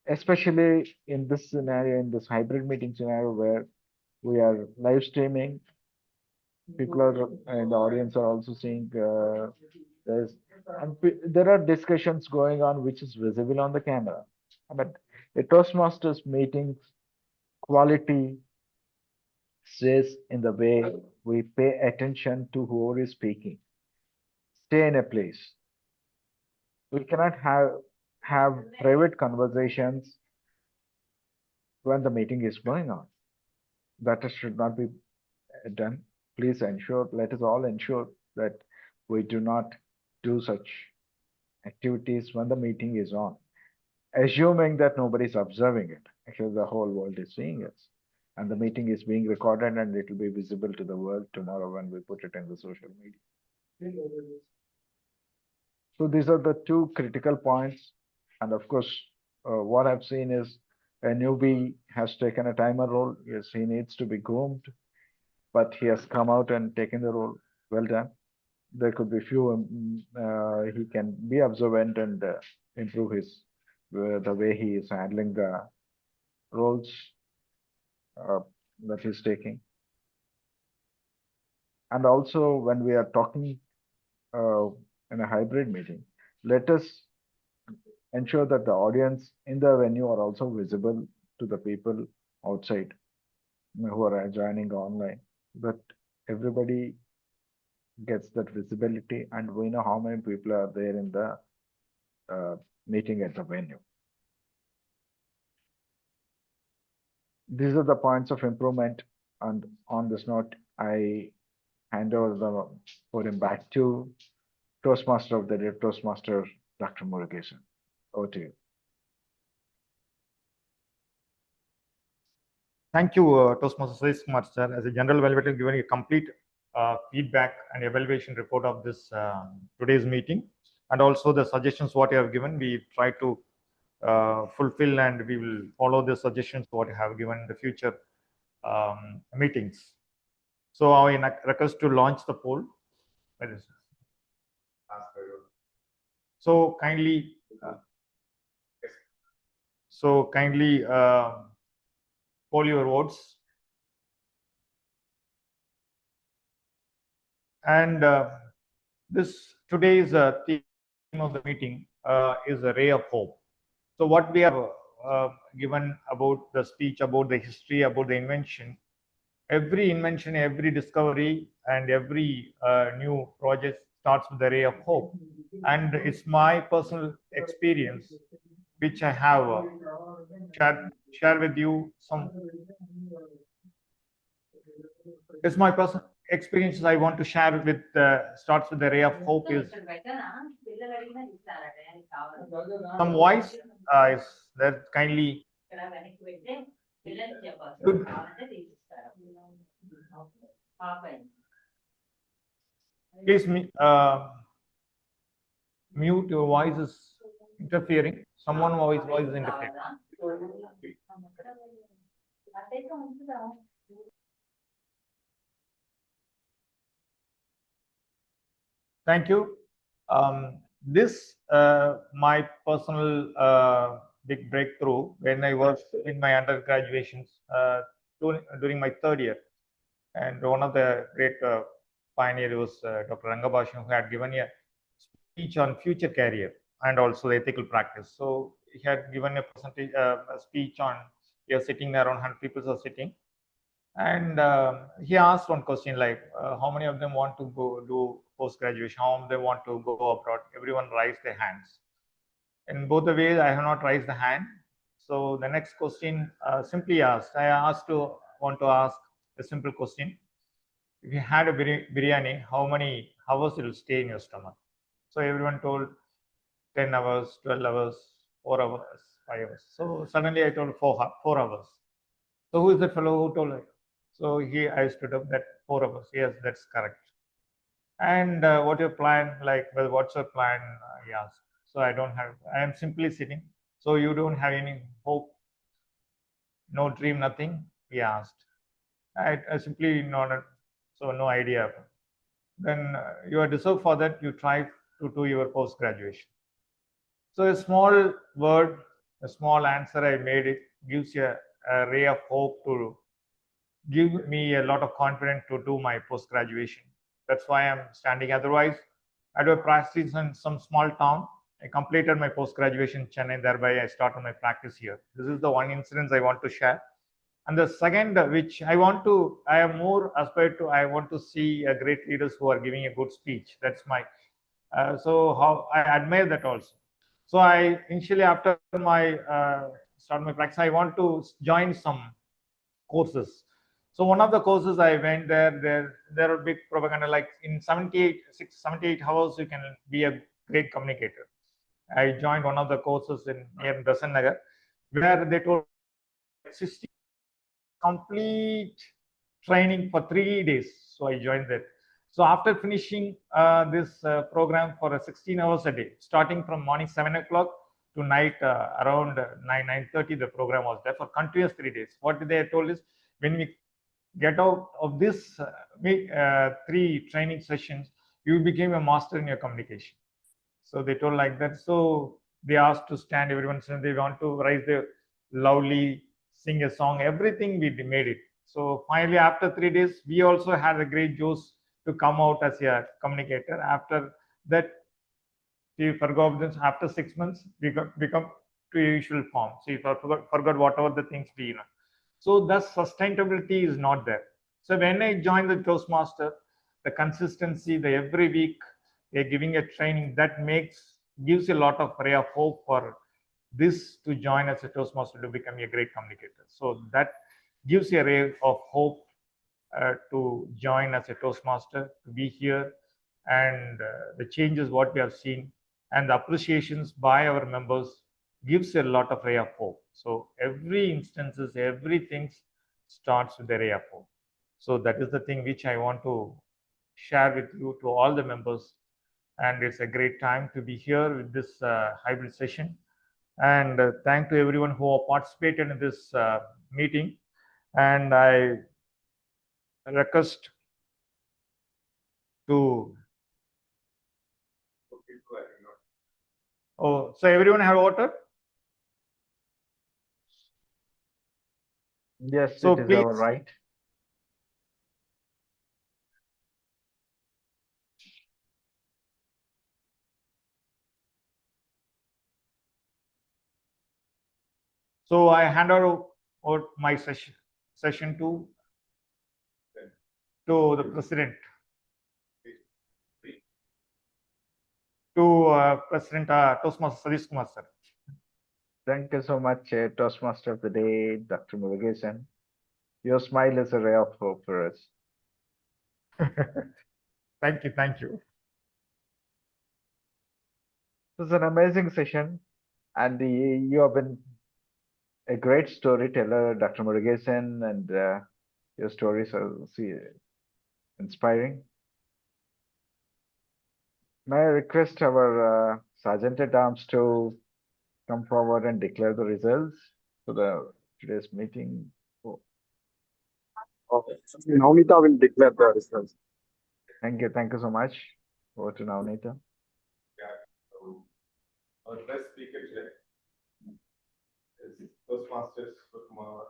[SPEAKER 2] Especially in this scenario, in this hybrid meeting scenario where we are live streaming, people are in the audience are also seeing this, and there are discussions going on which is visible on the camera. But a Toastmasters meeting quality stays in the way we pay attention to whoever is speaking. Stay in a place. We cannot have private conversations when the meeting is going on. That should not be done. Please let us all ensure that we do not do such activities when the meeting is on, assuming that nobody is observing it. Actually, the whole world is seeing us, and the meeting is being recorded, and it will be visible to the world tomorrow when we put it in the social media. So these are the two critical points, and of course, what I've seen is a newbie has taken a timer role. Yes, he needs to be groomed, but he has come out and taken the role. Well done. There could be few, he can be observant and improve his the way he is handling the roles that he's taking. And also, when we are talking in a hybrid meeting, let us ensure that the audience in the venue are also visible to the people outside who are joining online, that everybody gets that visibility and we know how many people are there in the meeting at the venue. These are the points of improvement, and on this note, I hand over the podium back to Toastmaster of the day, Toastmaster Dr. Murugesan. Over to you.
[SPEAKER 8] Thank you, Toastmaster Sathish Kumar, sir. As a general evaluator, giving a complete feedback and evaluation report of this today's meeting, and also the suggestions what you have given. We try to fulfill, and we will follow the suggestions what you have given in the future meetings. So I request to launch the poll. So kindly, poll your votes. And this today's theme of the meeting is a ray of hope. So what we have given about the speech, about the history, about the invention, every invention, every discovery, and every new project starts with a ray of hope. And it's my personal experience, which I have share with you some. It's my personal experiences I want to share with starts with the ray of hope is some voice is that kindly good. Please mute your voice is interfering. Someone voice is interfering. Thank you. This my personal big breakthrough when I was in my undergraduations during my third year, and one of the great pioneer was Dr. Rangabhashan, who had given a speech on future career and also the ethical practice. So he had given a percentage a speech on, you're sitting around 100 people are sitting, and he asked one question like, how many of them want to go do post-graduation? How many of them want to go abroad? Everyone raised their hands. In both the ways, I have not raised the hand. So the next question simply asked, want to ask a simple question. If you had a biryani, how many hours it will stay in your stomach? So everyone told 10 hours, 12 hours, 4 hours, 5 hours. So suddenly I told 4 hours. So who is the fellow who told it? So I stood up that 4 hours. Yes, that's correct. And what your plan? Like, well, what's your plan? He asked. So I am simply sitting. So you don't have any hope, no dream, nothing? He asked. I simply nodded. So no idea. Then you are deserved for that. You try to do your post-graduation. So a small word, a small answer I made, it gives you a ray of hope to give me a lot of confidence to do my post-graduation. That's why I'm standing. Otherwise, I do a practice in some small town. I completed my post-graduation in Chennai. Thereby, I started my practice here. This is the one incident I want to share. And the second, which I want to see great leaders who are giving a good speech. That's my, so how I admire that also. So I initially, after my start my practice, I want to join some courses. So one of the courses I went there are big propaganda, like in 78 hours you can be a great communicator. I joined one of the courses near Dasan Nagar, where they told 60 complete training for 3 days. So I joined that. So after finishing this program for 16 hours a day, starting from morning 7 o'clock to night around 9:30. The program was there for continuous 3 days. What they told is, when we get out of this 3 training sessions, you became a master in your communication. So they told like that. So they asked to stand. Everyone said they want to rise their loudly, sing a song. Everything we made it. So finally, after 3 days, we also had a great juice to come out as a communicator. After that, we forgot this. After 6 months, we become to usual form. So you forgot whatever the things we know. So the sustainability is not there. So when I joined the Toastmaster, the consistency, the every week they're giving a training, that gives a lot of ray of hope for this to join as a Toastmaster to become a great communicator. So that gives a ray of hope to join as a Toastmaster, to be here, and the changes what we have seen and the appreciations by our members gives a lot of ray of hope. So every instances, everything starts with a ray of hope. So that is the thing which I want to share with you, to all the members. And it's a great time to be here with this hybrid session. And thank to everyone who participated in this meeting. And I request to. Oh, so everyone have voted?
[SPEAKER 2] Yes,
[SPEAKER 8] so
[SPEAKER 2] it is
[SPEAKER 8] please,
[SPEAKER 2] our right.
[SPEAKER 8] So I hand over my session to the president, to President Toastmaster Sathish Kumar sir.
[SPEAKER 2] Thank you so much, Toastmaster of the Day, Dr. Murugesan. Your smile is a ray of hope for us.
[SPEAKER 8] Thank you, thank you.
[SPEAKER 2] It was an amazing session, and you have been a great storyteller, Dr. Murugesan, and your stories are inspiring. May I request our Sergeant at Arms to come forward and declare the results for today's meeting?
[SPEAKER 1] Okay. Navnita will declare the results.
[SPEAKER 2] Thank you so much. Over to Navnita.
[SPEAKER 12] So our best speaker today is Toastmasters Kumar.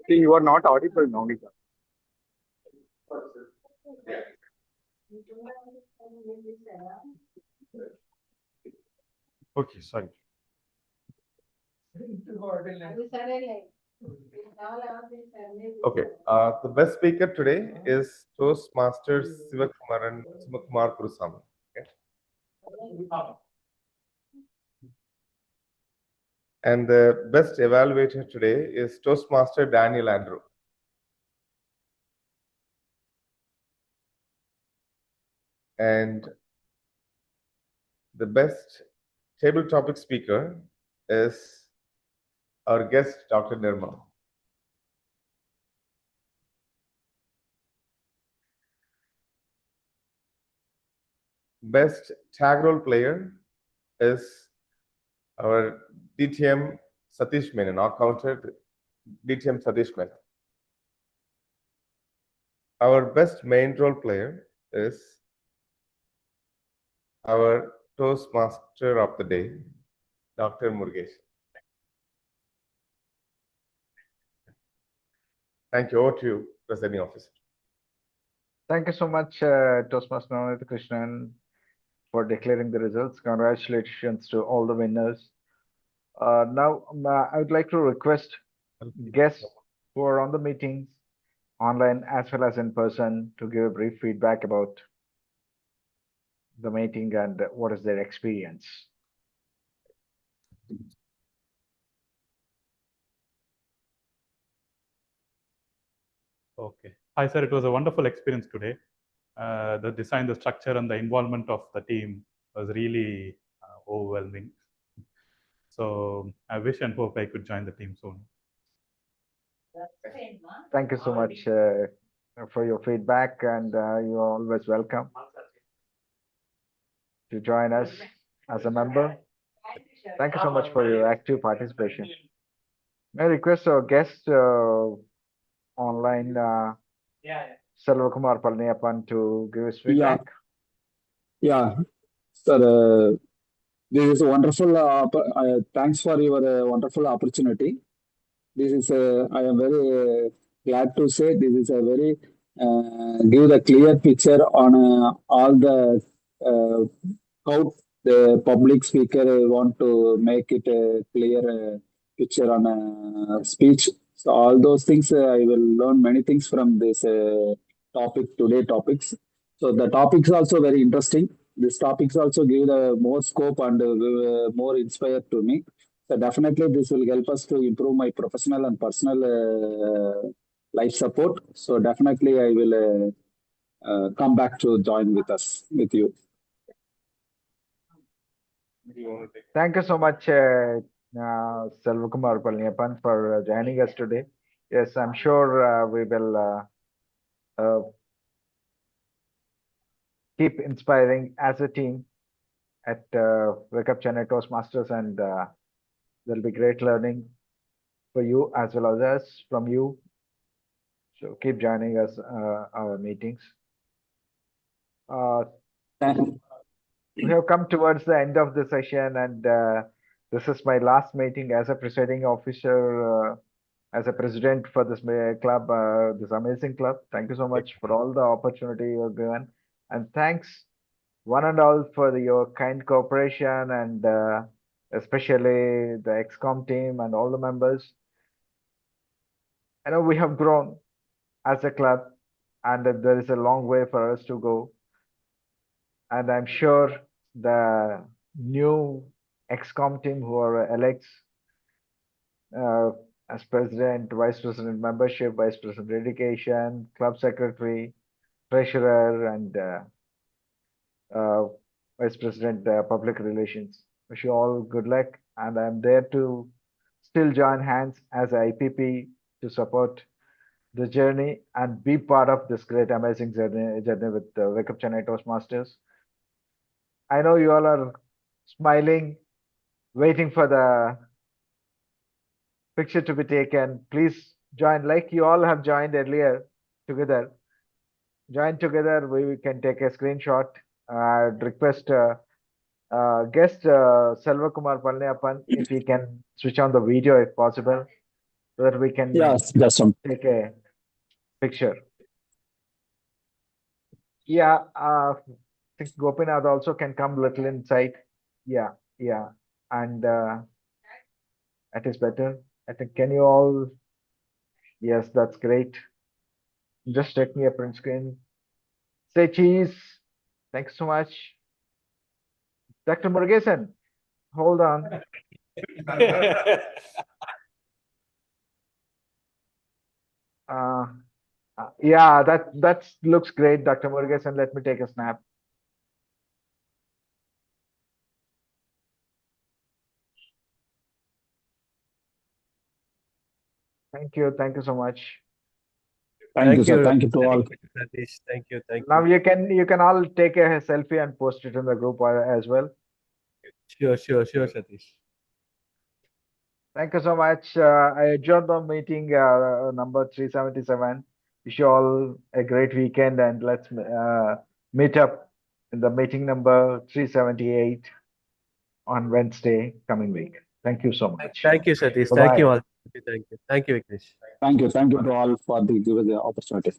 [SPEAKER 1] You are not audible, Navnita.
[SPEAKER 8] Okay, sorry.
[SPEAKER 12] Okay, the best speaker today is Toastmasters SivaG and Kumar Gurusamy. Okay. And the best evaluator today is Toastmaster Daniel Andrew. And the best table topic speaker is our guest, Dr. Nirmal. Best tag role player is our DTM Sathish Menon, our counter DTM Sathish Menon. Our best main role player is our Toastmaster of the Day, Dr. Murugesan. Thank you. Over to you, Presiding Officer.
[SPEAKER 2] Thank you so much, Toastmaster Navnita Krishnan, for declaring the results. Congratulations to all the winners. Now, I would like to request guests who are on the meetings, online as well as in person, to give a brief feedback about the meeting and what is their experience.
[SPEAKER 11] Okay. Hi, sir. It was a wonderful experience today. The design, the structure, and the involvement of the team was really overwhelming. So I wish and hope I could join the team soon.
[SPEAKER 2] Thank you so much for your feedback, and you're always welcome. to join us as a member. Thank you so much for your active participation. May I request our guest online, Kumar Palniappan, to give his feedback?
[SPEAKER 6] Yeah, sir. This is a wonderful. Thanks for your wonderful opportunity. This is I am very glad to say this is a very give the clear picture on all the how the public speaker want to make it a clear picture on speech. So all those things I will learn many things from this topics. So the topics also very interesting. This topics also give the more scope and more inspired to me. So definitely this will help us to improve my professional and personal life support. So definitely I will come back to join with you.
[SPEAKER 2] Thank you so much, Kumar Palniappan, for joining us today. Yes, I'm sure we will keep inspiring as a team at Wake Up Chennai Toastmasters, and there'll be great learning for you as well as us from you. So keep joining us our meetings. We have come towards the end of the session, and this is my last meeting as a presiding officer, as a president for this club, this amazing club. Thank you so much for all the opportunity you've given, and thanks one and all for your kind cooperation, and especially the XCOM team and all the members. I know we have grown as a club, and there is a long way for us to go. And I'm sure the new XCOM team who are elects as president, vice president membership, vice president education, club secretary, treasurer, and vice president public relations. Wish you all good luck, and I'm there to still join hands as a IPP to support the journey and be part of this great, amazing journey with Wake Up Chennai Toastmasters. I know you all are smiling, waiting for the picture to be taken. Please join, like you all have joined earlier together. Join together, we can take a screenshot. I'd request guest Kumar Palniappan if he can switch on the video if possible, so that we can take a picture. Yeah, I think Gopinath also can come little inside. Yeah, and that is better. I think, can you all? Yes, that's great. Just taking a print screen. Say cheese. Thanks so much. Dr. Murugesan, hold on. Yeah, that looks great, Dr. Murugesan. Let me take a snap. Thank you so much.
[SPEAKER 6] Thank you, sir. Thank you to all.
[SPEAKER 7] Sathish. Thank you.
[SPEAKER 2] Now you can all take a selfie and post it in the group as well.
[SPEAKER 7] Sure, Sathish.
[SPEAKER 2] Thank you so much. I adjourned the meeting number 377. Wish you all a great weekend, and let's meet up in the meeting number 378 on Wednesday coming week. Thank you so much.
[SPEAKER 7] Thank you, Sathish.
[SPEAKER 2] Bye-bye.
[SPEAKER 7] Thank you all. Thank you, Vignesh.
[SPEAKER 6] Thank you to all for giving the opportunity.